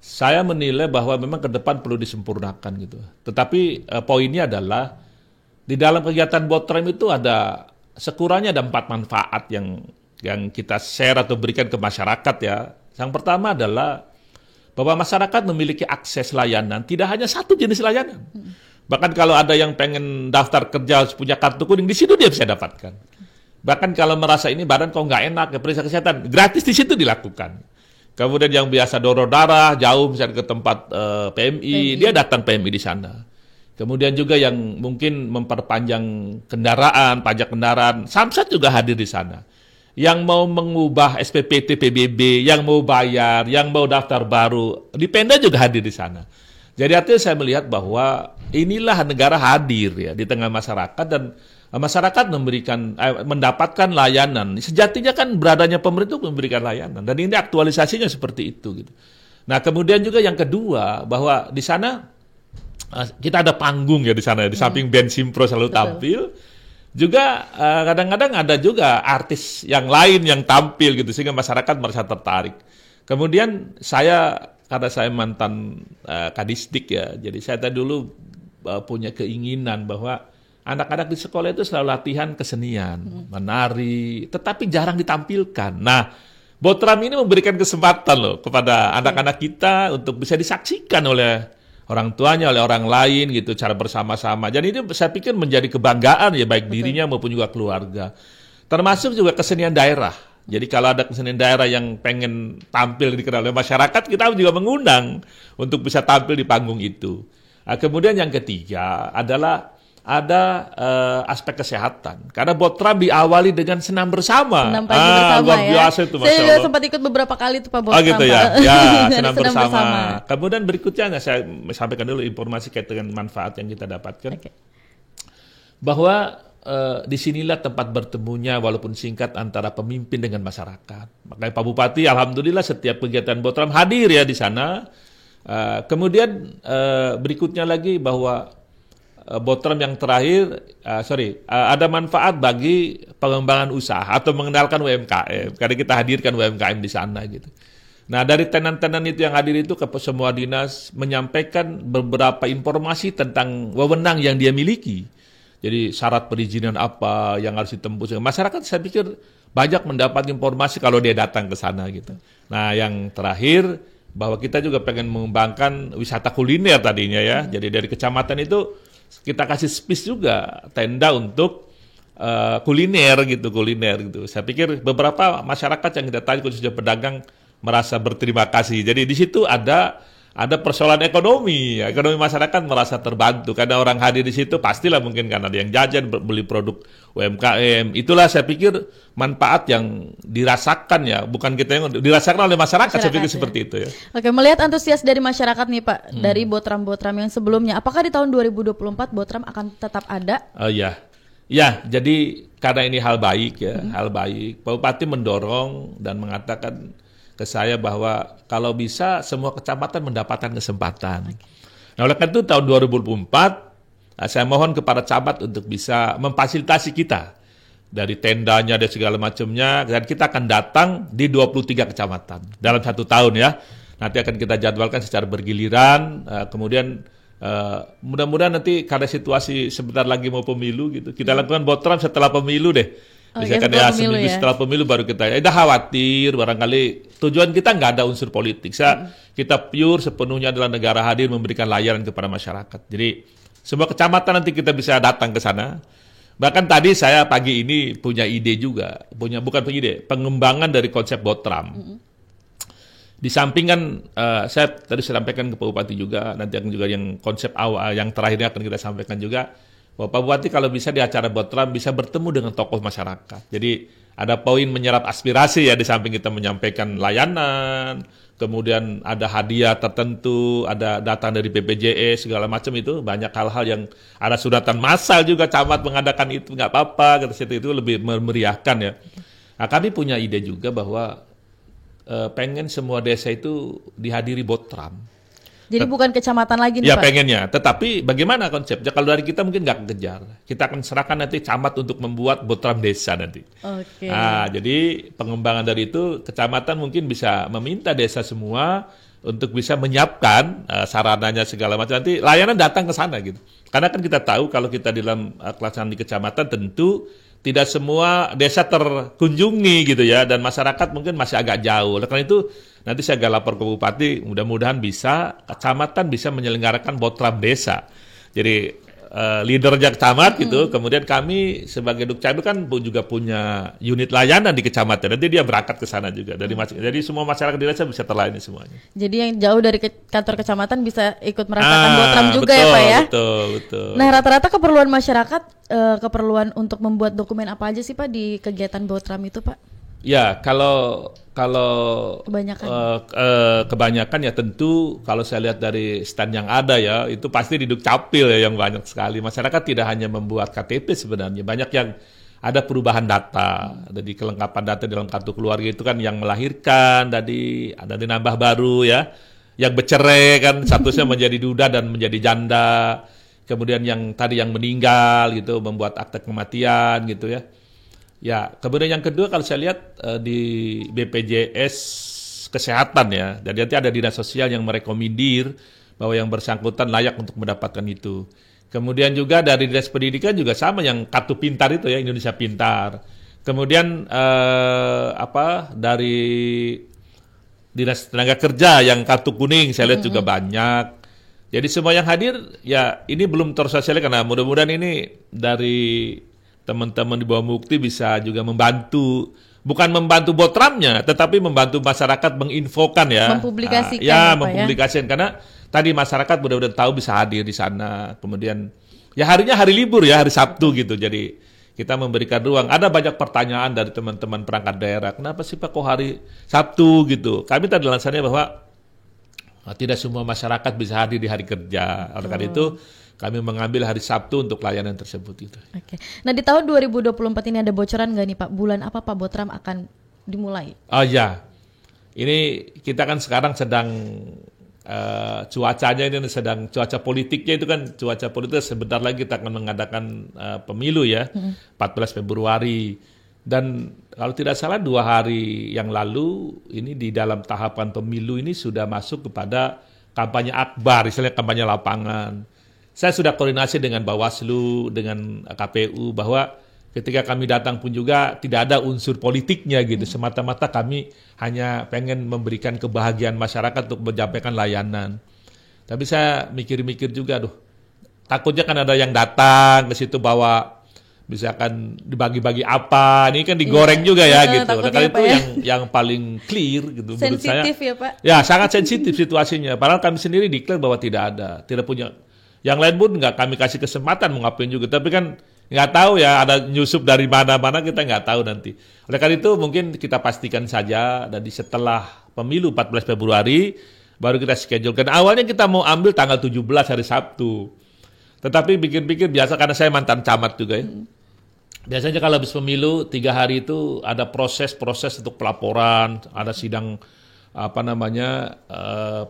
Saya menilai bahwa memang ke depan perlu disempurnakan gitu. Tetapi poinnya adalah di dalam kegiatan Botram itu ada sekurangnya ada 4 manfaat yang kita share atau berikan ke masyarakat ya. Yang pertama adalah bahwa masyarakat memiliki akses layanan, tidak hanya satu jenis layanan. Bahkan kalau ada yang pengen daftar kerja punya kartu kuning, di situ dia bisa dapatkan. Bahkan kalau merasa ini badan kok nggak enak, ya periksa kesehatan, gratis di situ dilakukan. Kemudian yang biasa donor darah jauh misalnya ke tempat PMI, dia datang PMI di sana. Kemudian juga yang mungkin memperpanjang kendaraan, pajak kendaraan, Samsat juga hadir di sana. Yang mau mengubah SPPT PBB, yang mau bayar, yang mau daftar baru, di Pemda juga hadir di sana. Jadi artinya saya melihat bahwa inilah negara hadir ya di tengah masyarakat, dan masyarakat mendapatkan layanan. Sejatinya kan beradanya pemerintah memberikan layanan, dan ini aktualisasinya seperti itu gitu. Nah, kemudian juga yang kedua bahwa di sana kita ada panggung ya di sana, di samping band Simpro selalu tampil. Juga kadang-kadang ada juga artis yang lain yang tampil gitu, sehingga masyarakat merasa tertarik. Kemudian karena saya mantan Kadisdik ya, jadi saya tadi dulu punya keinginan bahwa anak-anak di sekolah itu selalu latihan kesenian, menari, tetapi jarang ditampilkan. Nah, Botram ini memberikan kesempatan loh kepada anak-anak kita untuk bisa disaksikan oleh orang tuanya, oleh orang lain gitu, cara bersama-sama. Dan ini saya pikir menjadi kebanggaan ya, baik dirinya maupun juga keluarga. Termasuk juga kesenian daerah. Jadi kalau ada kesenian daerah yang pengen tampil dikenal oleh masyarakat, kita juga mengundang untuk bisa tampil di panggung itu. Nah, kemudian yang ketiga adalah ada aspek kesehatan. Karena Botram diawali dengan senam bersama. Senam pagi bersama luar ya. biasa itu, Masya Saya juga Allah. sempat ikut beberapa kali tuh Pak Botram. Oh gitu ya, Pak. ya senam Senam bersama. bersama. Kemudian berikutnya saya sampaikan dulu informasi kait dengan manfaat yang kita dapatkan. Oke. Bahwa disinilah tempat bertemunya walaupun singkat antara pemimpin dengan masyarakat. Makanya Pak Bupati alhamdulillah setiap kegiatan Botram hadir ya di sana. Kemudian berikutnya lagi bahwa Botram yang terakhir, ada manfaat bagi pengembangan usaha atau mengenalkan UMKM. Karena kita hadirkan UMKM di sana gitu. Nah, dari tenan-tenan itu yang hadir itu ke semua dinas menyampaikan beberapa informasi tentang wewenang yang dia miliki. Jadi syarat perizinan apa yang harus ditembus. Masyarakat saya pikir banyak mendapat informasi kalau dia datang ke sana gitu. Nah, yang terakhir bahwa kita juga pengen mengembangkan wisata kuliner tadinya ya. Jadi dari kecamatan itu kita kasih space juga tenda untuk kuliner gitu. Saya pikir beberapa masyarakat yang kita tanya khususnya pedagang merasa berterima kasih. Jadi di situ ada persoalan ekonomi, ekonomi masyarakat merasa terbantu karena orang hadir di situ pastilah mungkin karena ada yang jajan beli produk UMKM. Itulah saya pikir manfaat yang dirasakan ya, bukan kita yang dirasakan oleh masyarakat saya pikir seperti itu ya. Oke, melihat antusias dari masyarakat nih Pak, dari Botram-Botram yang sebelumnya, apakah di tahun 2024 Botram akan tetap ada? Ya, jadi karena ini hal baik ya, hal baik. Pak Bupati mendorong dan mengatakan ke saya bahwa kalau bisa semua kecamatan mendapatkan kesempatan. Nah, oleh karena itu tahun 2024 saya mohon kepada camat untuk bisa memfasilitasi kita dari tendanya dan segala macamnya, dan kita akan datang di 23 kecamatan dalam 1 tahun ya. Nanti akan kita jadwalkan secara bergiliran, kemudian mudah-mudahan nanti karena situasi sebentar lagi mau pemilu gitu, kita lakukan Botram setelah pemilu deh. Misalkan ya seminggu setelah pemilu baru kita tidak khawatir, barangkali tujuan kita nggak ada unsur politik. Kita pure sepenuhnya adalah negara hadir memberikan layanan kepada masyarakat. Jadi semua kecamatan nanti kita bisa datang ke sana. Bahkan tadi saya pagi ini punya ide juga, pengembangan dari konsep Botram. Di samping kan saya tadi sampaikan ke Pak Bupati juga, nanti akan juga yang konsep awal yang terakhirnya akan kita sampaikan juga. Pak Bupati kalau bisa di acara Botram bisa bertemu dengan tokoh masyarakat. Jadi ada poin menyerap aspirasi ya, di samping kita menyampaikan layanan, kemudian ada hadiah tertentu, ada datang dari BPJS segala macam, itu banyak hal-hal yang ada suratan massal juga, camat mengadakan itu nggak apa-apa, kata itu lebih memeriahkan ya. Nah, kami punya ide juga bahwa pengen semua desa itu dihadiri Botram. Jadi bukan kecamatan lagi nih ya, Pak? Pengennya. Tetapi bagaimana konsepnya? Kalau dari kita mungkin nggak kejar. Kita akan serahkan nanti camat untuk membuat Botram desa nanti. Oke. Nah, jadi pengembangan dari itu, kecamatan mungkin bisa meminta desa semua untuk bisa menyiapkan sarananya segala macam. Nanti layanan datang ke sana gitu. Karena kan kita tahu kalau kita di dalam pelaksanaan di kecamatan tentu tidak semua desa terkunjungi gitu ya, dan masyarakat mungkin masih agak jauh. Oleh karena itu nanti saya akan lapor ke Bupati, mudah-mudahan bisa kecamatan bisa menyelenggarakan Botram desa. Jadi leadernya camat gitu. Kemudian kami sebagai Dukcapil kan juga punya unit layanan di kecamatan. Nanti dia berangkat ke sana juga. Jadi semua masyarakat di desa bisa terlayani semuanya. Jadi yang jauh dari kantor kecamatan bisa ikut merasakan Botram juga ya Pak ya? Betul. Nah rata-rata keperluan masyarakat, keperluan untuk membuat dokumen apa aja sih Pak di kegiatan Botram itu Pak? Ya, kalau Kebanyakan. kebanyakan ya tentu kalau saya lihat dari stand yang ada ya, itu pasti di Dukcapil ya yang banyak sekali. Masyarakat tidak hanya membuat KTP sebenarnya, banyak yang ada perubahan data. Jadi kelengkapan data dalam kartu keluarga itu kan yang melahirkan, tadi ada dinambah baru ya. Yang bercerai kan statusnya menjadi duda dan menjadi janda. Kemudian yang tadi yang meninggal gitu, membuat akte kematian gitu ya. Ya, kemudian yang kedua kalau saya lihat di BPJS Kesehatan ya, dan nanti ada dinas sosial yang merekomendir bahwa yang bersangkutan layak untuk mendapatkan itu. Kemudian juga dari dinas pendidikan juga sama yang kartu pintar itu ya, Indonesia Pintar. Kemudian dari dinas tenaga kerja yang kartu kuning saya lihat juga banyak. Jadi semua yang hadir ya ini belum tersosialisasi karena mudah-mudahan ini dari teman-teman di bawah Mukti bisa juga membantu, bukan membantu Botramnya, tetapi membantu masyarakat menginfokan ya. Mempublikasikan mempublikasikan. Karena tadi masyarakat mudah-mudahan tahu bisa hadir di sana. Kemudian, ya harinya hari libur ya, hari Sabtu gitu. Jadi, kita memberikan ruang. Ada banyak pertanyaan dari teman-teman perangkat daerah. Kenapa sih Pak kok hari Sabtu gitu? Kami tadi alasannya bahwa tidak semua masyarakat bisa hadir di hari kerja. Oleh karena itu, kami mengambil hari Sabtu untuk layanan tersebut itu. Oke. Nah di tahun 2024 ini ada bocoran nggak nih Pak? Bulan apa Pak Botram akan dimulai? Oh ya, ini kita kan sekarang sedang cuacanya ini sedang cuaca politiknya itu kan cuaca politik sebentar lagi kita akan mengadakan pemilu ya, 14 Februari. Dan kalau tidak salah 2 hari yang lalu ini di dalam tahapan pemilu ini sudah masuk kepada kampanye akbar, istilahnya kampanye lapangan. Saya sudah koordinasi dengan Bawaslu, dengan KPU bahwa ketika kami datang pun juga tidak ada unsur politiknya gitu. Semata-mata kami hanya pengen memberikan kebahagiaan masyarakat untuk menyampaikan layanan. Tapi saya mikir-mikir juga, takutnya kan ada yang datang ke situ bawa misalkan dibagi-bagi apa, ini kan digoreng juga ya gitu. Nah, itu yang paling clear gitu menurut saya. Sensitif ya Pak? Ya sangat sensitif situasinya. Padahal kami sendiri declare bahwa tidak ada, tidak punya. Yang lain pun nggak kami kasih kesempatan mau ngapain juga. Tapi kan nggak tahu ya ada nyusup dari mana-mana kita nggak tahu nanti. Oleh karena itu mungkin kita pastikan saja dari setelah pemilu 14 Februari baru kita schedule. Dan awalnya kita mau ambil tanggal 17 hari Sabtu. Tetapi pikir-pikir biasa karena saya mantan camat juga ya. Biasanya kalau habis pemilu 3 hari itu ada proses-proses untuk pelaporan, ada sidang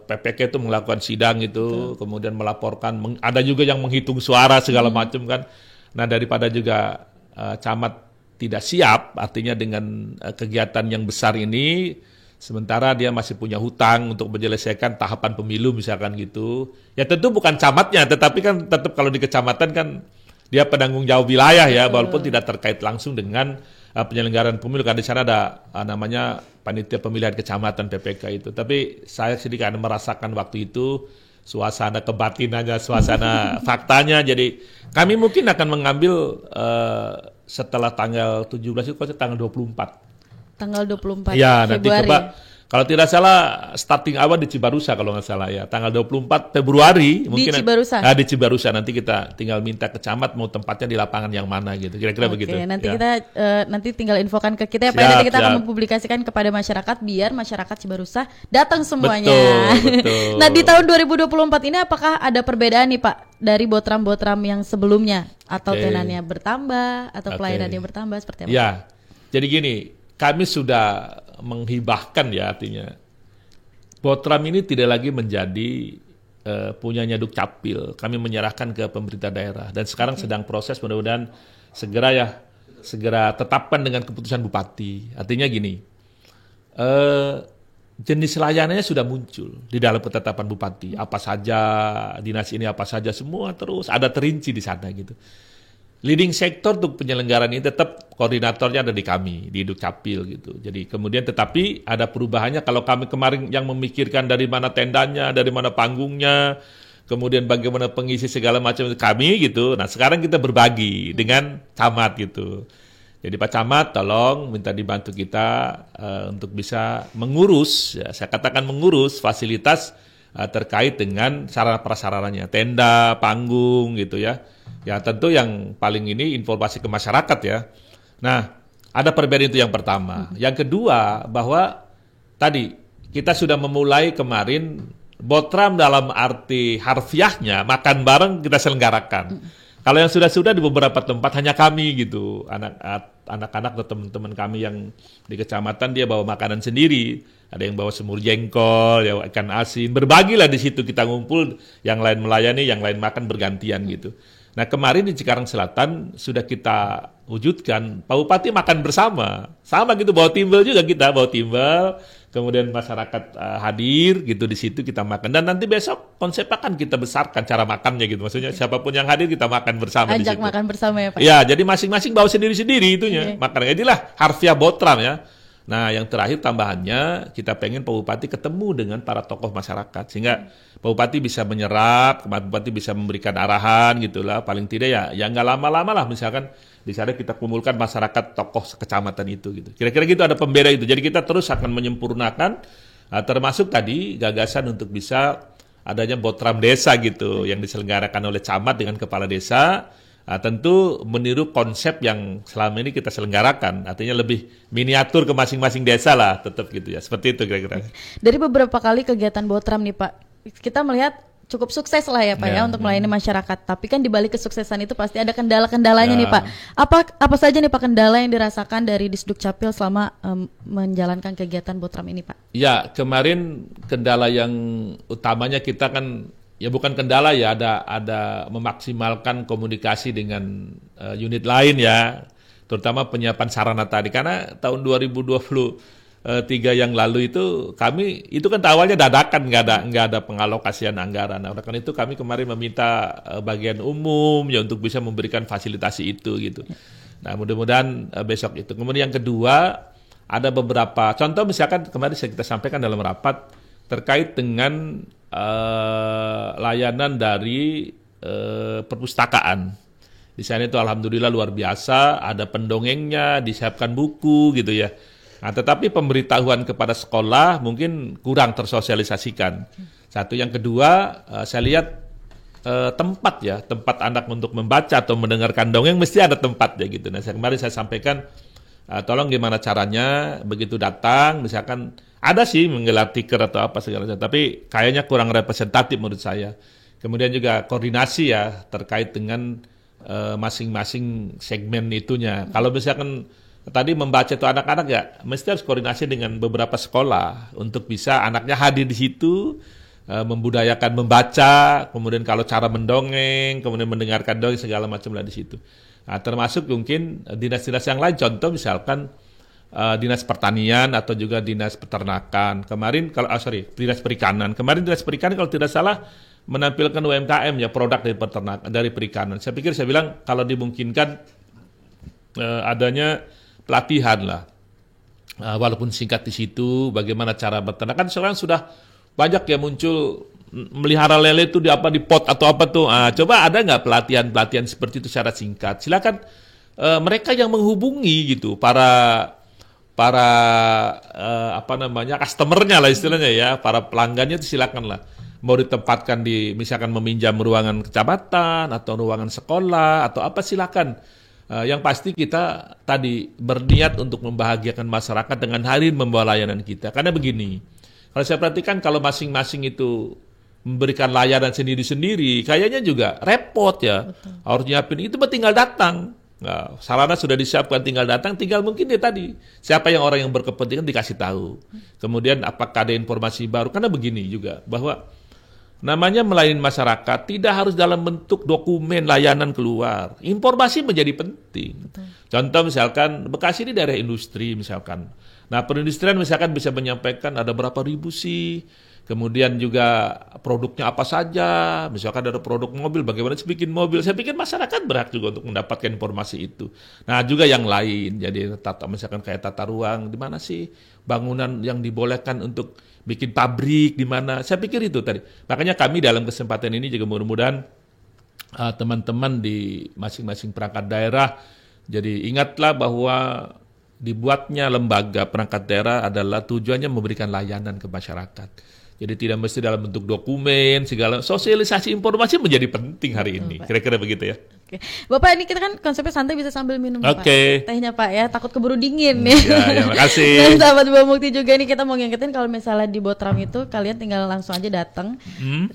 PPK itu melakukan sidang itu, kemudian melaporkan, ada juga yang menghitung suara segala macam kan. Nah daripada juga camat tidak siap, artinya dengan kegiatan yang besar ini, sementara dia masih punya hutang untuk menyelesaikan tahapan pemilu misalkan gitu. Ya tentu bukan camatnya, tetapi kan tetap kalau di kecamatan kan dia penanggung jawab wilayah ya, walaupun tidak terkait langsung dengan penyelenggaraan pemilu, karena di sana ada namanya panitia pemilihan kecamatan PPK itu. Tapi saya sedikit merasakan waktu itu suasana kebatinannya, suasana faktanya. Jadi kami mungkin akan mengambil setelah tanggal 17 itu tanggal 24. Tanggal 24 ya, Februari. nanti coba kalau tidak salah starting awal di Cibarusa kalau nggak salah ya. Tanggal 24 Februari mungkin di Cibarusa. Di Cibarusa nanti kita tinggal minta ke camat mau tempatnya di lapangan yang mana gitu. Kira-kira begitu. Nanti ya. kita nanti tinggal infokan ke kita ya Pak. Nanti kita akan mempublikasikan kepada masyarakat biar masyarakat Cibarusa datang semuanya. Betul. Nah, di tahun 2024 ini apakah ada perbedaan nih Pak dari Botram-Botram yang sebelumnya atau tenannya bertambah atau pelayanannya bertambah seperti apa? Ya. Jadi gini, kami sudah menghibahkan ya, artinya Botram ini tidak lagi menjadi punyanya Dukcapil. Kami menyerahkan ke pemerintah daerah dan sekarang sedang proses, mudah-mudahan segera tetapkan dengan keputusan bupati. Artinya gini, jenis layanannya sudah muncul di dalam ketetapan bupati. Apa saja dinas ini, apa saja semua terus ada terinci di sana gitu. Leading sektor untuk penyelenggaraan ini tetap koordinatornya ada di kami, di Dukcapil gitu. Jadi kemudian tetapi ada perubahannya kalau kami kemarin yang memikirkan dari mana tendanya, dari mana panggungnya, kemudian bagaimana pengisi segala macam kami gitu. Nah sekarang kita berbagi dengan camat gitu. Jadi Pak Camat tolong minta dibantu kita untuk bisa mengurus, ya, saya katakan mengurus fasilitas terkait dengan sarana prasarananya, tenda, panggung gitu ya. Ya tentu yang paling ini informasi ke masyarakat ya. Nah ada perbedaan itu yang pertama. Yang kedua bahwa tadi kita sudah memulai kemarin Botram dalam arti harfiahnya makan bareng kita selenggarakan. Kalau yang sudah di beberapa tempat hanya kami gitu, anak-anak atau teman-teman kami yang di kecamatan dia bawa makanan sendiri, ada yang bawa semur jengkol, ya ikan asin, berbagilah di situ kita ngumpul, yang lain melayani, yang lain makan bergantian gitu. Nah kemarin di Cikarang Selatan sudah kita wujudkan, Pak Bupati makan bersama, sama gitu bawa timbel juga kita bawa timbel. Kemudian masyarakat hadir gitu di situ kita makan dan nanti besok konsep akan kita besarkan cara makannya gitu maksudnya siapapun yang hadir kita makan bersama di situ. Ajak makan bersama ya Pak. Ya jadi masing-masing bawa sendiri-sendiri itunya makan inilah harfiah Botram ya. Nah yang terakhir tambahannya kita pengen Pak Bupati ketemu dengan para tokoh masyarakat sehingga Pak Bupati bisa menyerap, Pak Bupati bisa memberikan arahan gitulah paling tidak ya nggak lama-lama lah misalkan di sana kita kumpulkan masyarakat tokoh kecamatan itu gitu. Kira-kira gitu ada pembeda itu. Jadi kita terus akan menyempurnakan termasuk tadi gagasan untuk bisa adanya Botram desa gitu yang diselenggarakan oleh camat dengan kepala desa. Tentu meniru konsep yang selama ini kita selenggarakan. Artinya lebih miniatur ke masing-masing desa lah tetap gitu ya. Seperti itu kira-kira. Dari beberapa kali kegiatan Botram nih Pak, kita melihat cukup sukses lah ya Pak ya untuk melayani masyarakat. Tapi kan di balik kesuksesan itu pasti ada kendala-kendalanya nih Pak. Apa saja nih Pak kendala yang dirasakan dari Disduk Capil selama menjalankan kegiatan Botram ini Pak? Ya kemarin kendala yang utamanya kita kan ya bukan kendala ya ada memaksimalkan komunikasi dengan unit lain ya. Terutama penyiapan sarana tadi karena tahun 2023 yang lalu itu kami itu kan awalnya dadakan nggak ada pengalokasian anggaran. Nah, karena itu kami kemarin meminta bagian umum ya untuk bisa memberikan fasilitasi itu gitu. Nah mudah-mudahan besok itu. Kemudian yang kedua ada beberapa contoh misalkan kemarin kita sampaikan dalam rapat terkait dengan layanan dari perpustakaan. Di sana itu alhamdulillah luar biasa ada pendongengnya disiapkan buku gitu ya. Nah, tetapi pemberitahuan kepada sekolah mungkin kurang tersosialisasikan. Satu, yang kedua, saya lihat tempat anak untuk membaca atau mendengarkan dongeng mesti ada tempatnya gitu. Nah, kemarin saya sampaikan, tolong gimana caranya begitu datang, misalkan ada sih menggelar tiker atau apa segala macam, tapi kayaknya kurang representatif menurut saya. Kemudian juga koordinasi ya terkait dengan masing-masing segmen itunya. Kalau misalkan tadi membaca itu anak-anak ya, mesti harus koordinasi dengan beberapa sekolah untuk bisa anaknya hadir di situ, membudayakan membaca, kemudian kalau cara mendongeng, kemudian mendengarkan dongeng segala macam lah di situ. Nah, termasuk mungkin dinas-dinas yang lain, contoh misalkan dinas pertanian atau juga dinas peternakan. Kemarin dinas perikanan. Kemarin dinas perikanan kalau tidak salah menampilkan UMKM ya produk dari peternakan dari perikanan. Saya bilang kalau dimungkinkan adanya pelatihan lah, walaupun singkat di situ, bagaimana cara beternak. Kan sekarang sudah banyak ya muncul melihara lele itu di pot atau apa tuh. Coba ada nggak pelatihan seperti itu secara singkat? Silakan mereka yang menghubungi gitu para customernya lah istilahnya ya, para pelanggannya itu silakan lah. Mau ditempatkan di misalkan meminjam ruangan kecamatan atau ruangan sekolah atau apa silakan. Yang pasti kita tadi berniat untuk membahagiakan masyarakat dengan hadir membawa layanan kita. Karena begini, kalau saya perhatikan kalau masing-masing itu memberikan layanan sendiri-sendiri, kayaknya juga repot ya. Betul. Harus nyiapin itu tinggal datang. Nah, sarana sudah disiapkan tinggal datang, tinggal mungkin dia tadi. Siapa yang orang yang berkepentingan dikasih tahu. Kemudian apakah ada informasi baru? Karena begini juga, bahwa namanya melayani masyarakat tidak harus dalam bentuk dokumen layanan keluar. Informasi menjadi penting. Betul. Contoh misalkan Bekasi ini daerah industri misalkan. Nah perindustrian misalkan bisa menyampaikan ada berapa ribu sih. Kemudian juga produknya apa saja. Misalkan ada produk mobil, bagaimana sih bikin mobil. Saya pikir masyarakat berhak juga untuk mendapatkan informasi itu. Nah juga yang lain. Jadi misalkan kayak tata ruang. Di mana sih bangunan yang dibolehkan untuk bikin pabrik di mana. Saya pikir itu tadi. Makanya kami dalam kesempatan ini juga mudah-mudahan teman-teman di masing-masing perangkat daerah, jadi ingatlah bahwa dibuatnya lembaga perangkat daerah adalah tujuannya memberikan layanan ke masyarakat. Jadi tidak mesti dalam bentuk dokumen, segala sosialisasi informasi menjadi penting hari ini. Kira-kira begitu ya. Oke. Bapak, ini kita kan konsepnya santai, bisa sambil minum Pak. Tehnya Pak ya, takut keburu dingin nih. Ya, makasih. Dan sahabat Bawa Mukti juga nih, kita mau ngingetin kalau misalnya di Botram itu kalian tinggal langsung aja datang.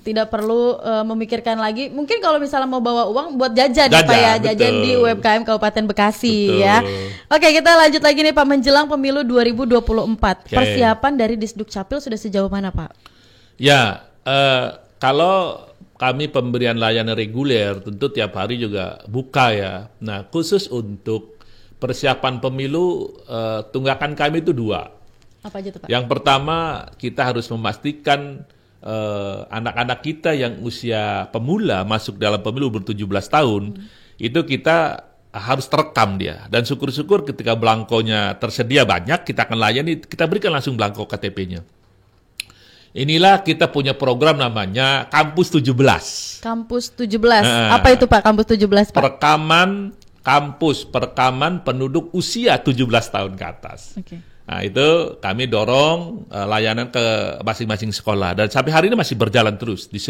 Tidak perlu memikirkan lagi. Mungkin kalau misalnya mau bawa uang buat jajan Pak ya, jajan di UMKM Kabupaten Bekasi ya. Oke, kita lanjut lagi nih Pak, menjelang pemilu 2024. Persiapan dari Disduk Capil sudah sejauh mana Pak? Ya, kalau kami pemberian layanan reguler tentu tiap hari juga buka ya. Nah, khusus untuk persiapan pemilu, tunggakan kami itu 2. Apa aja tuh Pak? Yang pertama, kita harus memastikan anak-anak kita yang usia pemula masuk dalam pemilu ber-17 tahun, itu kita harus terekam dia. Dan syukur-syukur ketika belangkonya tersedia banyak, kita akan layani, kita berikan langsung belangko KTP-nya. Inilah kita punya program namanya Kampus 17. Kampus 17. Apa itu Pak Kampus 17 Pak? Perekaman penduduk usia 17 tahun ke atas. Nah, itu kami dorong layanan ke masing-masing sekolah. Dan sampai hari ini masih berjalan terus di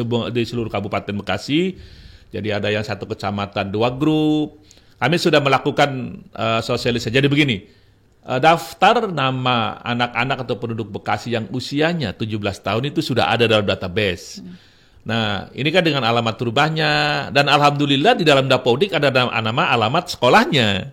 seluruh Kabupaten Bekasi. Jadi ada yang satu kecamatan 2 grup. Kami sudah melakukan sosialisasi. Jadi begini, daftar nama anak-anak atau penduduk Bekasi yang usianya 17 tahun itu sudah ada dalam database. Nah, ini kan dengan alamat rumahnya, dan alhamdulillah di dalam Dapodik ada nama alamat sekolahnya.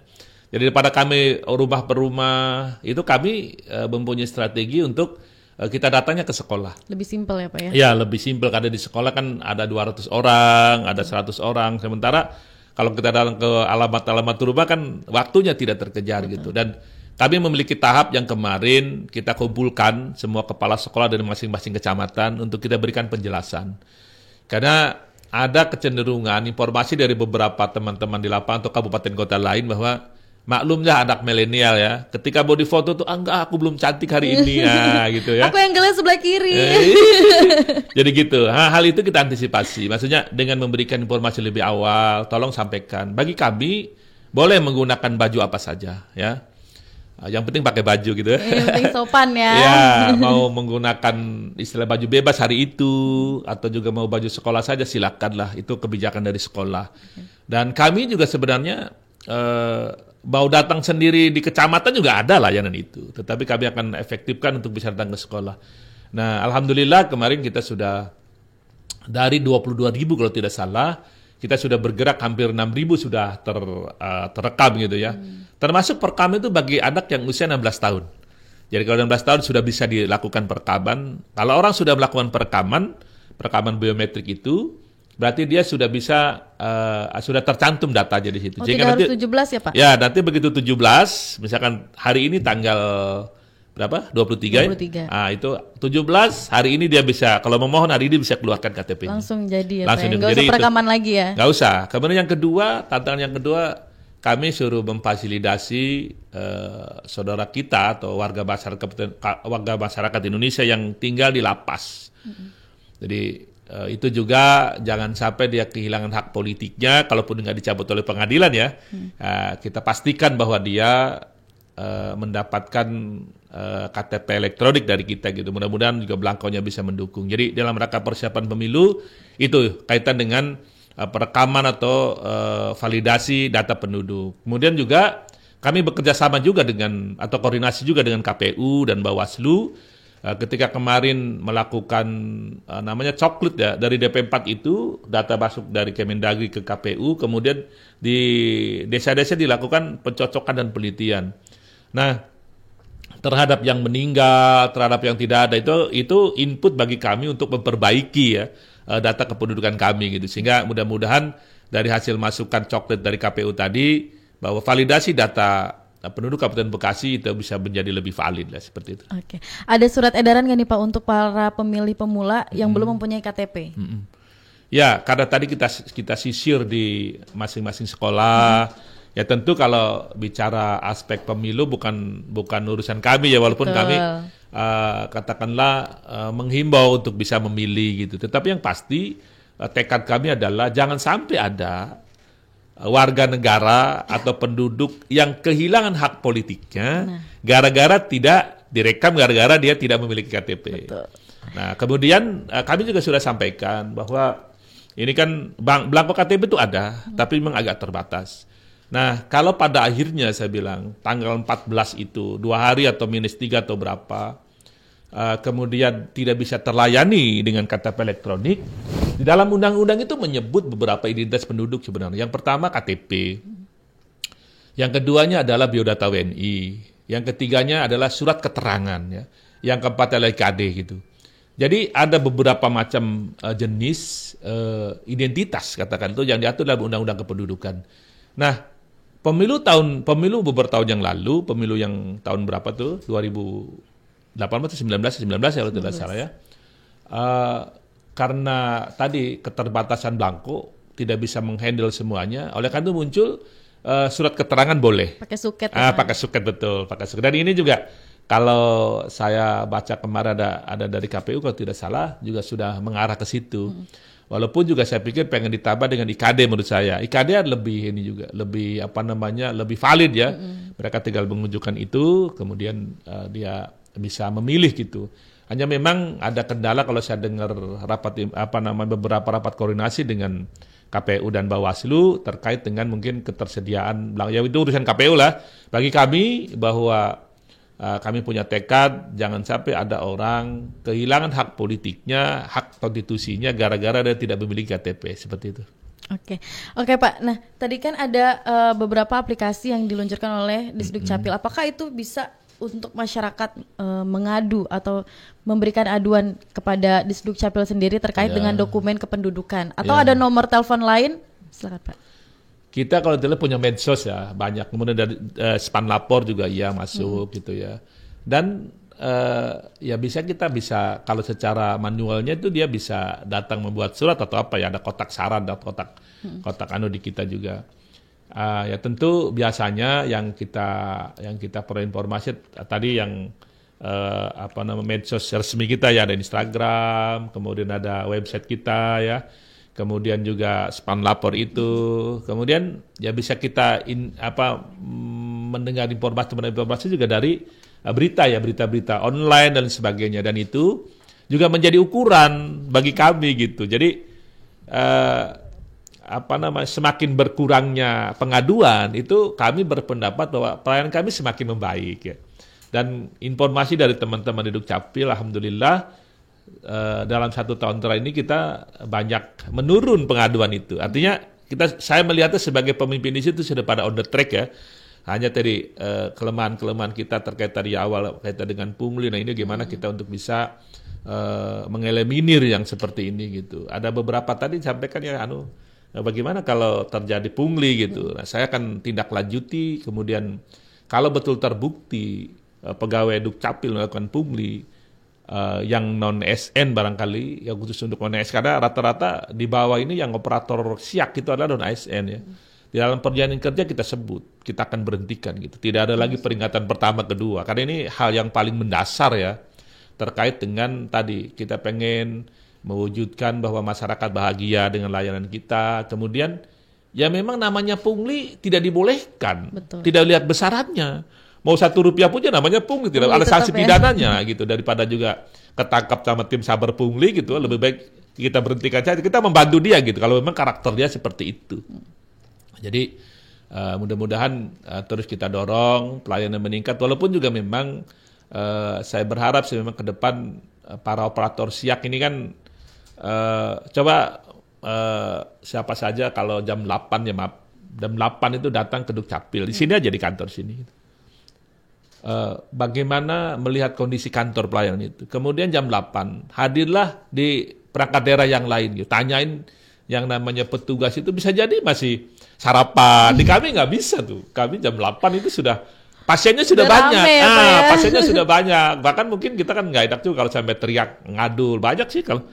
Jadi pada kami rumah per rumah itu kami mempunyai strategi untuk kita datangnya ke sekolah. Lebih simpel ya Pak ya? Ya, lebih simpel karena di sekolah kan ada 200 orang, ada 100 orang. Sementara kalau kita datang ke alamat-alamat rumah kan waktunya tidak terkejar gitu. Dan kami memiliki tahap yang kemarin kita kumpulkan semua kepala sekolah dari masing-masing kecamatan untuk kita berikan penjelasan. Karena ada kecenderungan informasi dari beberapa teman-teman di lapangan atau kabupaten kota lain bahwa maklumlah anak milenial ya, ketika mau difoto tuh enggak, aku belum cantik hari ini ya gitu ya. Aku yang gelas sebelah kiri. Jadi gitu. Hal itu kita antisipasi. Maksudnya dengan memberikan informasi lebih awal, tolong sampaikan. Bagi kami boleh menggunakan baju apa saja ya. Yang penting pakai baju gitu. Yang penting sopan ya. Ya, mau menggunakan istilah baju bebas hari itu atau juga mau baju sekolah saja silakanlah, itu kebijakan dari sekolah. Dan kami juga sebenarnya mau datang sendiri di kecamatan juga ada layanan itu, tetapi kami akan efektifkan untuk bisa datang ke sekolah. Nah, alhamdulillah kemarin kita sudah dari 22.000 kalau tidak salah, kita sudah bergerak hampir 6.000 sudah terekam gitu ya. Termasuk perekam itu bagi anak yang usia 16 tahun. Jadi kalau 16 tahun sudah bisa dilakukan perekaman. Kalau orang sudah melakukan perekaman biometrik itu, berarti dia sudah bisa, sudah tercantum datanya di situ. Tidak harus 17 ya Pak? Ya, nanti begitu 17, misalkan hari ini tanggal berapa? 23 ya? Ah, itu 17, hari ini dia bisa, kalau memohon hari ini bisa keluarkan KTP-nya. Langsung jadi ya Langsung Pak? Nggak usah perekaman lagi ya? Nggak usah. Kemudian yang kedua, tantangan yang kedua, kami suruh memfasilitasi saudara kita atau warga masyarakat Indonesia yang tinggal di lapas. Jadi itu juga jangan sampai dia kehilangan hak politiknya, kalaupun nggak dicabut oleh pengadilan ya. Kita pastikan bahwa dia mendapatkan KTP elektronik dari kita gitu. Mudah-mudahan juga belangkonya bisa mendukung. Jadi dalam rangka persiapan pemilu itu kaitan dengan perekaman atau validasi data penduduk. Kemudian juga kami bekerja sama juga dengan atau koordinasi juga dengan KPU dan Bawaslu. Ketika kemarin melakukan namanya coklit ya, dari DP4 itu data masuk dari Kemendagri ke KPU, kemudian di desa-desa dilakukan pencocokan dan penelitian. Nah, terhadap yang meninggal, terhadap yang tidak ada itu input bagi kami untuk memperbaiki ya data kependudukan kami gitu, sehingga mudah-mudahan dari hasil masukan coklit dari KPU tadi bahwa validasi data penduduk Kabupaten Bekasi itu bisa menjadi lebih valid lah, seperti itu. Oke. Ada surat edaran nggak nih Pak untuk para pemilih pemula yang belum mempunyai KTP? Ya, karena tadi kita sisir di masing-masing sekolah. Ya tentu kalau bicara aspek pemilu bukan urusan kami ya, walaupun kami katakanlah menghimbau untuk bisa memilih gitu. Tetapi yang pasti tekad kami adalah jangan sampai ada warga negara atau penduduk yang kehilangan hak politiknya gara-gara tidak direkam, gara-gara dia tidak memiliki KTP. Betul. Nah, kemudian kami juga sudah sampaikan bahwa ini kan belangko KTP itu ada, tapi memang agak terbatas. Nah, kalau pada akhirnya saya bilang tanggal 14 itu 2 hari atau -3 atau berapa, kemudian tidak bisa terlayani dengan KTP elektronik, di dalam undang-undang itu menyebut beberapa identitas penduduk sebenarnya. Yang pertama KTP, yang keduanya adalah biodata WNI, yang ketiganya adalah surat keterangan, ya. Yang keempat adalah IKD gitu. Jadi ada beberapa macam jenis identitas katakan itu yang diatur dalam undang-undang kependudukan. Nah, pemilu beberapa tahun yang lalu, pemilu yang tahun berapa tuh? 2018 atau 19 ya kalau tidak salah ya. Karena tadi keterbatasan belangko tidak bisa menghandle semuanya, oleh karena itu muncul surat keterangan boleh. Pakai suket. Pakai suket, betul, pakai suket. Dan ini juga kalau saya baca kemarin ada dari KPU kalau tidak salah juga sudah mengarah ke situ. Walaupun juga saya pikir pengen ditambah dengan IKD menurut saya. IKD lebih ini juga lebih lebih valid ya. Mereka tinggal menunjukkan itu, kemudian dia bisa memilih gitu. Hanya memang ada kendala kalau saya dengar beberapa rapat koordinasi dengan KPU dan Bawaslu terkait dengan mungkin ketersediaan, ya itu urusan KPU lah. Bagi kami bahwa kami punya tekad jangan sampai ada orang kehilangan hak politiknya, hak konstitusinya gara-gara dia tidak memiliki KTP seperti itu. Oke Pak. Nah tadi kan ada beberapa aplikasi yang diluncurkan oleh Disduk Capil. Apakah itu bisa untuk masyarakat mengadu atau memberikan aduan kepada Disduk Capil sendiri terkait dengan dokumen kependudukan atau ada nomor telepon lain? Silakan Pak. Kita kalau tidak punya medsos ya banyak, kemudian dari span lapor juga masuk gitu ya. Dan ya kita bisa kalau secara manualnya itu dia bisa datang membuat surat atau apa ya, ada kotak saran atau kotak di kita juga. Ya tentu biasanya yang kita perlu informasi tadi yang medsos resmi kita ya, ada Instagram, kemudian ada website kita ya, kemudian juga span lapor itu, kemudian ya bisa kita mendengar informasi juga dari berita-berita online dan sebagainya, dan itu juga menjadi ukuran bagi kami gitu. Jadi semakin berkurangnya pengaduan itu kami berpendapat bahwa pelayanan kami semakin membaik ya. Dan informasi dari teman-teman di Dukcapil alhamdulillah dalam 1 tahun terakhir ini kita banyak menurun pengaduan itu. Artinya saya melihatnya sebagai pemimpin di situ sudah pada on the track ya. Hanya tadi kelemahan-kelemahan kita terkait dari awal kaitan dengan pungli. Nah ini gimana kita untuk bisa mengeliminir yang seperti ini gitu. Ada beberapa tadi disampaikan ya bagaimana kalau terjadi pungli gitu. Nah, saya akan tindak lanjuti, kemudian kalau betul terbukti pegawai Dukcapil melakukan pungli yang non SN barangkali, yang khusus untuk non SN, karena rata-rata di bawah ini yang operator siak itu adalah non ASN ya. Di dalam perjanjian kerja kita sebut, kita akan berhentikan gitu. Tidak ada lagi peringatan pertama, kedua. Karena ini hal yang paling mendasar ya, terkait dengan tadi kita pengen mewujudkan bahwa masyarakat bahagia dengan layanan kita. Kemudian ya memang namanya pungli tidak dibolehkan. Betul. Tidak lihat besarannya. Mau Rp1 pun ya namanya pungli, tidak ada sanksi pidananya gitu. Daripada juga ketangkap sama tim saber pungli gitu, lebih baik kita berhentikan saja. Kita membantu dia gitu kalau memang karakter dia seperti itu. Jadi mudah-mudahan terus kita dorong pelayanan meningkat, walaupun juga memang saya berharap memang ke depan para operator siak ini kan siapa saja kalau jam 8 jam 8 itu datang ke Dukcapil. Di sini aja di kantor sini. Bagaimana melihat kondisi kantor pelayanan itu. Kemudian jam 8 hadirlah di perangkat daerah yang lain gitu. Tanyain yang namanya petugas itu bisa jadi masih sarapan. Di kami nggak bisa tuh. Kami jam 8 itu sudah pasiennya sudah banyak. Pasiennya sudah banyak. Bahkan mungkin kita kan nggak enak juga kalau sampai teriak ngadul. Banyak sih kalau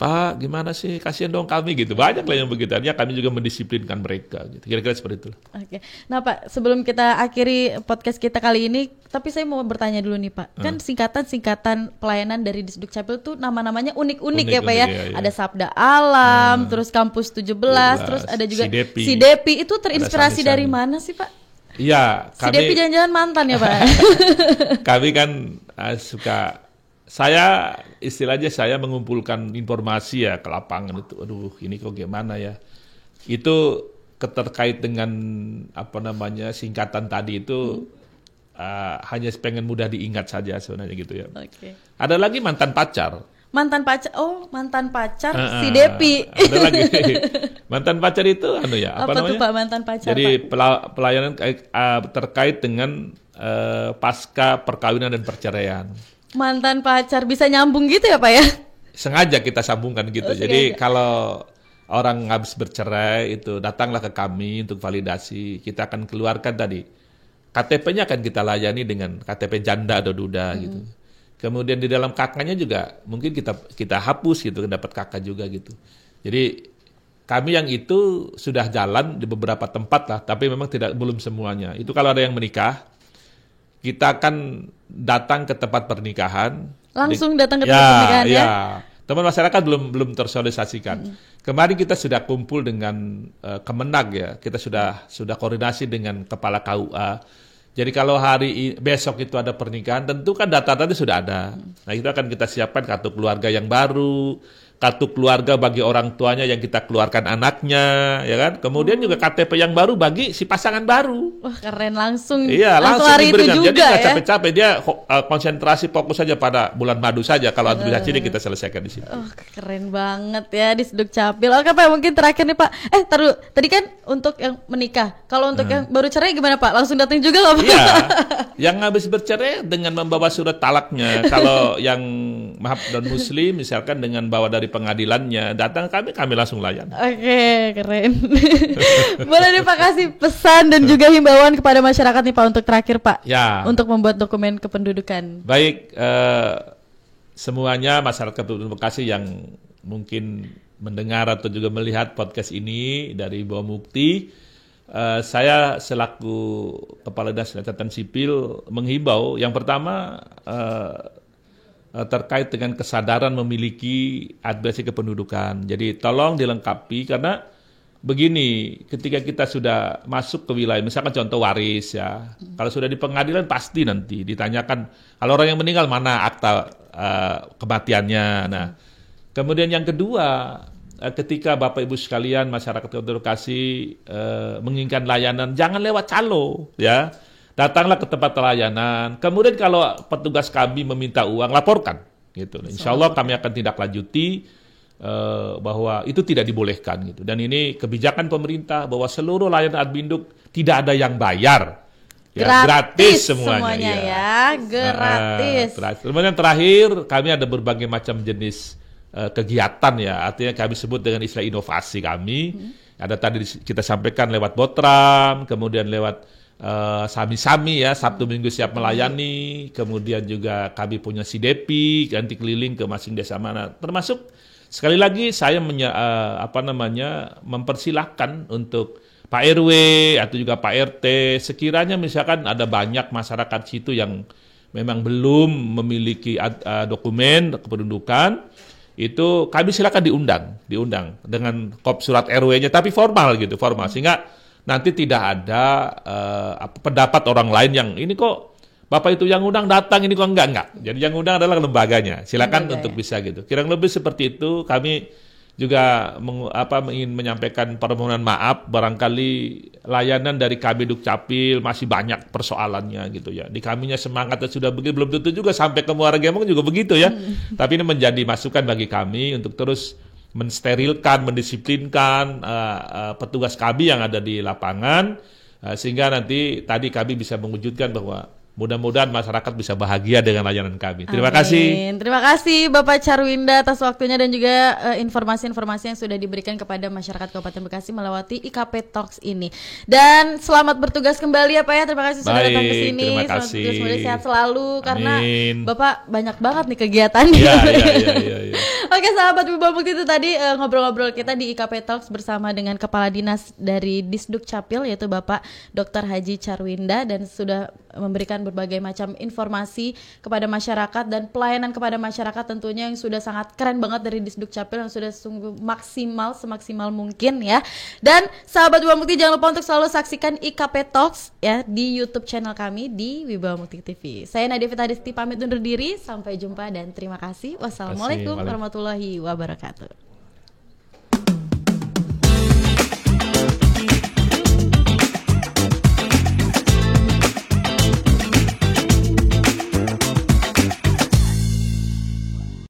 Pak, gimana sih? Kasihan dong kami gitu. Banyak lah yang begitu. Artinya kami juga mendisiplinkan mereka gitu. Kira-kira seperti itu. Oke. Nah Pak, sebelum kita akhiri podcast kita kali ini, tapi saya mau bertanya dulu nih Pak. Kan singkatan pelayanan dari Disduk Capil tuh nama-namanya unik-unik ya Pak ya. Unik-unik, ya. Ada Sabda Alam, terus Kampus 17, terus ada juga Si Depi. Itu terinspirasi dari mana sih Pak? Iya, Si Depi jangan-jangan mantan ya Pak? Kami kan suka, saya istilahnya saya mengumpulkan informasi ya ke lapangan itu. Aduh, ini kok gimana ya? Itu terkait dengan singkatan tadi itu hanya pengen mudah diingat saja sebenarnya gitu ya. Oke. Ada lagi mantan pacar. Mantan pacar Si Depi. Ada lagi. Mantan pacar itu apa tuh Pak mantan pacar? Jadi Pak? pelayanan terkait dengan pasca perkawinan dan perceraian. Mantan pacar bisa nyambung gitu ya Pak ya? Sengaja kita sambungkan gitu. Jadi kalau orang habis bercerai itu datanglah ke kami untuk validasi. Kita akan keluarkan tadi KTP-nya akan kita layani dengan KTP janda atau duda gitu. Kemudian di dalam kakaknya juga mungkin kita hapus gitu, dapat kakak juga gitu. Jadi kami yang itu sudah jalan di beberapa tempat lah, tapi memang belum semuanya. Itu kalau ada yang menikah, kita akan datang ke tempat pernikahan. Langsung datang ke tempat pernikahan ya? Teman masyarakat belum tersosialisasikan. Kemarin kita sudah kumpul dengan Kemenag ya. Kita sudah koordinasi dengan kepala KUA. Jadi kalau besok itu ada pernikahan, tentu kan data-data sudah ada. Nah itu akan kita siapkan kartu keluarga yang baru, kartu keluarga bagi orang tuanya yang kita keluarkan anaknya, ya kan? Kemudian juga KTP yang baru bagi si pasangan baru. Wah keren, langsung langsung hari diberikan. itu juga. Jadi nggak capek-capek, dia konsentrasi fokus saja pada bulan madu saja. Kalau administrasi ini kita selesaikan di sini. Oh keren banget ya Disduk Capil. Oke Pak, mungkin terakhir nih Pak. Taruh tadi kan untuk yang menikah. Kalau untuk yang baru cerai gimana Pak? Langsung datang juga nggak Pak? Iya, yang habis bercerai dengan membawa surat talaknya. Kalau yang non muslim misalkan dengan bawa dari pengadilannya, datang kami langsung layan. Oke, keren. Boleh nih Pak kasih pesan dan juga himbauan kepada masyarakat nih Pak untuk terakhir Pak. Ya. Untuk membuat dokumen kependudukan. Baik, semuanya masyarakat Bekasi yang mungkin mendengar atau juga melihat podcast ini dari Bawah Mukti, saya selaku Kepala Dinas Catatan Sipil menghimbau yang pertama terkait dengan kesadaran memiliki administrasi kependudukan. Jadi tolong dilengkapi karena begini, ketika kita sudah masuk ke wilayah, misalkan contoh waris ya, kalau sudah di pengadilan pasti nanti ditanyakan kalau orang yang meninggal mana akta kematiannya. Nah, kemudian yang kedua, ketika Bapak Ibu sekalian masyarakat Kota Bekasi menginginkan layanan, jangan lewat calo ya. Datanglah ke tempat pelayanan. Kemudian kalau petugas kami meminta uang, laporkan. Gitu. Insya Allah kami akan tindak lanjuti bahwa itu tidak dibolehkan. Gitu. Dan ini kebijakan pemerintah bahwa seluruh layanan Adminduk tidak ada yang bayar. Ya, gratis semuanya ya. Gratis. Kemudian terakhir kami ada berbagai macam jenis kegiatan ya. Artinya kami sebut dengan istilah inovasi kami. Ada tadi kita sampaikan lewat Botram, kemudian lewat Sami-Sami ya, Sabtu Minggu siap melayani, kemudian juga kami punya Si Depi, ganti keliling ke masing desa mana. Termasuk sekali lagi saya mempersilahkan untuk Pak RW atau juga Pak RT, sekiranya misalkan ada banyak masyarakat situ yang memang belum memiliki dokumen kependudukan, itu kami silakan diundang dengan kop surat RW-nya, tapi formal gitu, sehingga nanti tidak ada pendapat orang lain yang ini kok Bapak itu yang undang datang, ini kok enggak. Jadi yang undang adalah lembaganya. Silakan untuk bisa gitu. Kira-kira lebih seperti itu. Kami juga ingin menyampaikan permohonan maaf barangkali layanan dari kami Dukcapil masih banyak persoalannya gitu ya. Di kaminya semangatnya sudah begitu, belum tentu juga sampai ke Muara Gembong juga begitu ya. Tapi ini menjadi masukan bagi kami untuk terus mensterilkan, mendisiplinkan petugas kami yang ada di lapangan, sehingga nanti tadi kami bisa mewujudkan bahwa mudah-mudahan masyarakat bisa bahagia dengan layanan kami. Terima kasih. Amin. Terima kasih Bapak Charwinda atas waktunya dan juga informasi-informasi yang sudah diberikan kepada masyarakat Kabupaten Bekasi melewati IKP Talks ini. Dan selamat bertugas kembali ya Pak ya. Terima kasih sudah datang ke sini. Terima Selamat kasih. bertugas kembali, sehat selalu karena Amin. Bapak banyak banget nih kegiatannya. Iya. Oke sahabat Wibawa Mukti, itu tadi ngobrol-ngobrol kita di IKP Talks bersama dengan Kepala Dinas dari Disduk Capil yaitu Bapak Dr. Haji Charwinda, dan sudah memberikan berbagai macam informasi kepada masyarakat dan pelayanan kepada masyarakat tentunya yang sudah sangat keren banget dari Disduk Capil yang sudah sungguh maksimal, semaksimal mungkin ya. Dan sahabat Wibawa Mukti, jangan lupa untuk selalu saksikan IKP Talks ya di YouTube channel kami di Wibawa Mukti TV. Saya Nadia Fitadisti pamit undur diri, sampai jumpa dan terima kasih. Wassalamualaikum warahmatullahi wabarakatuh.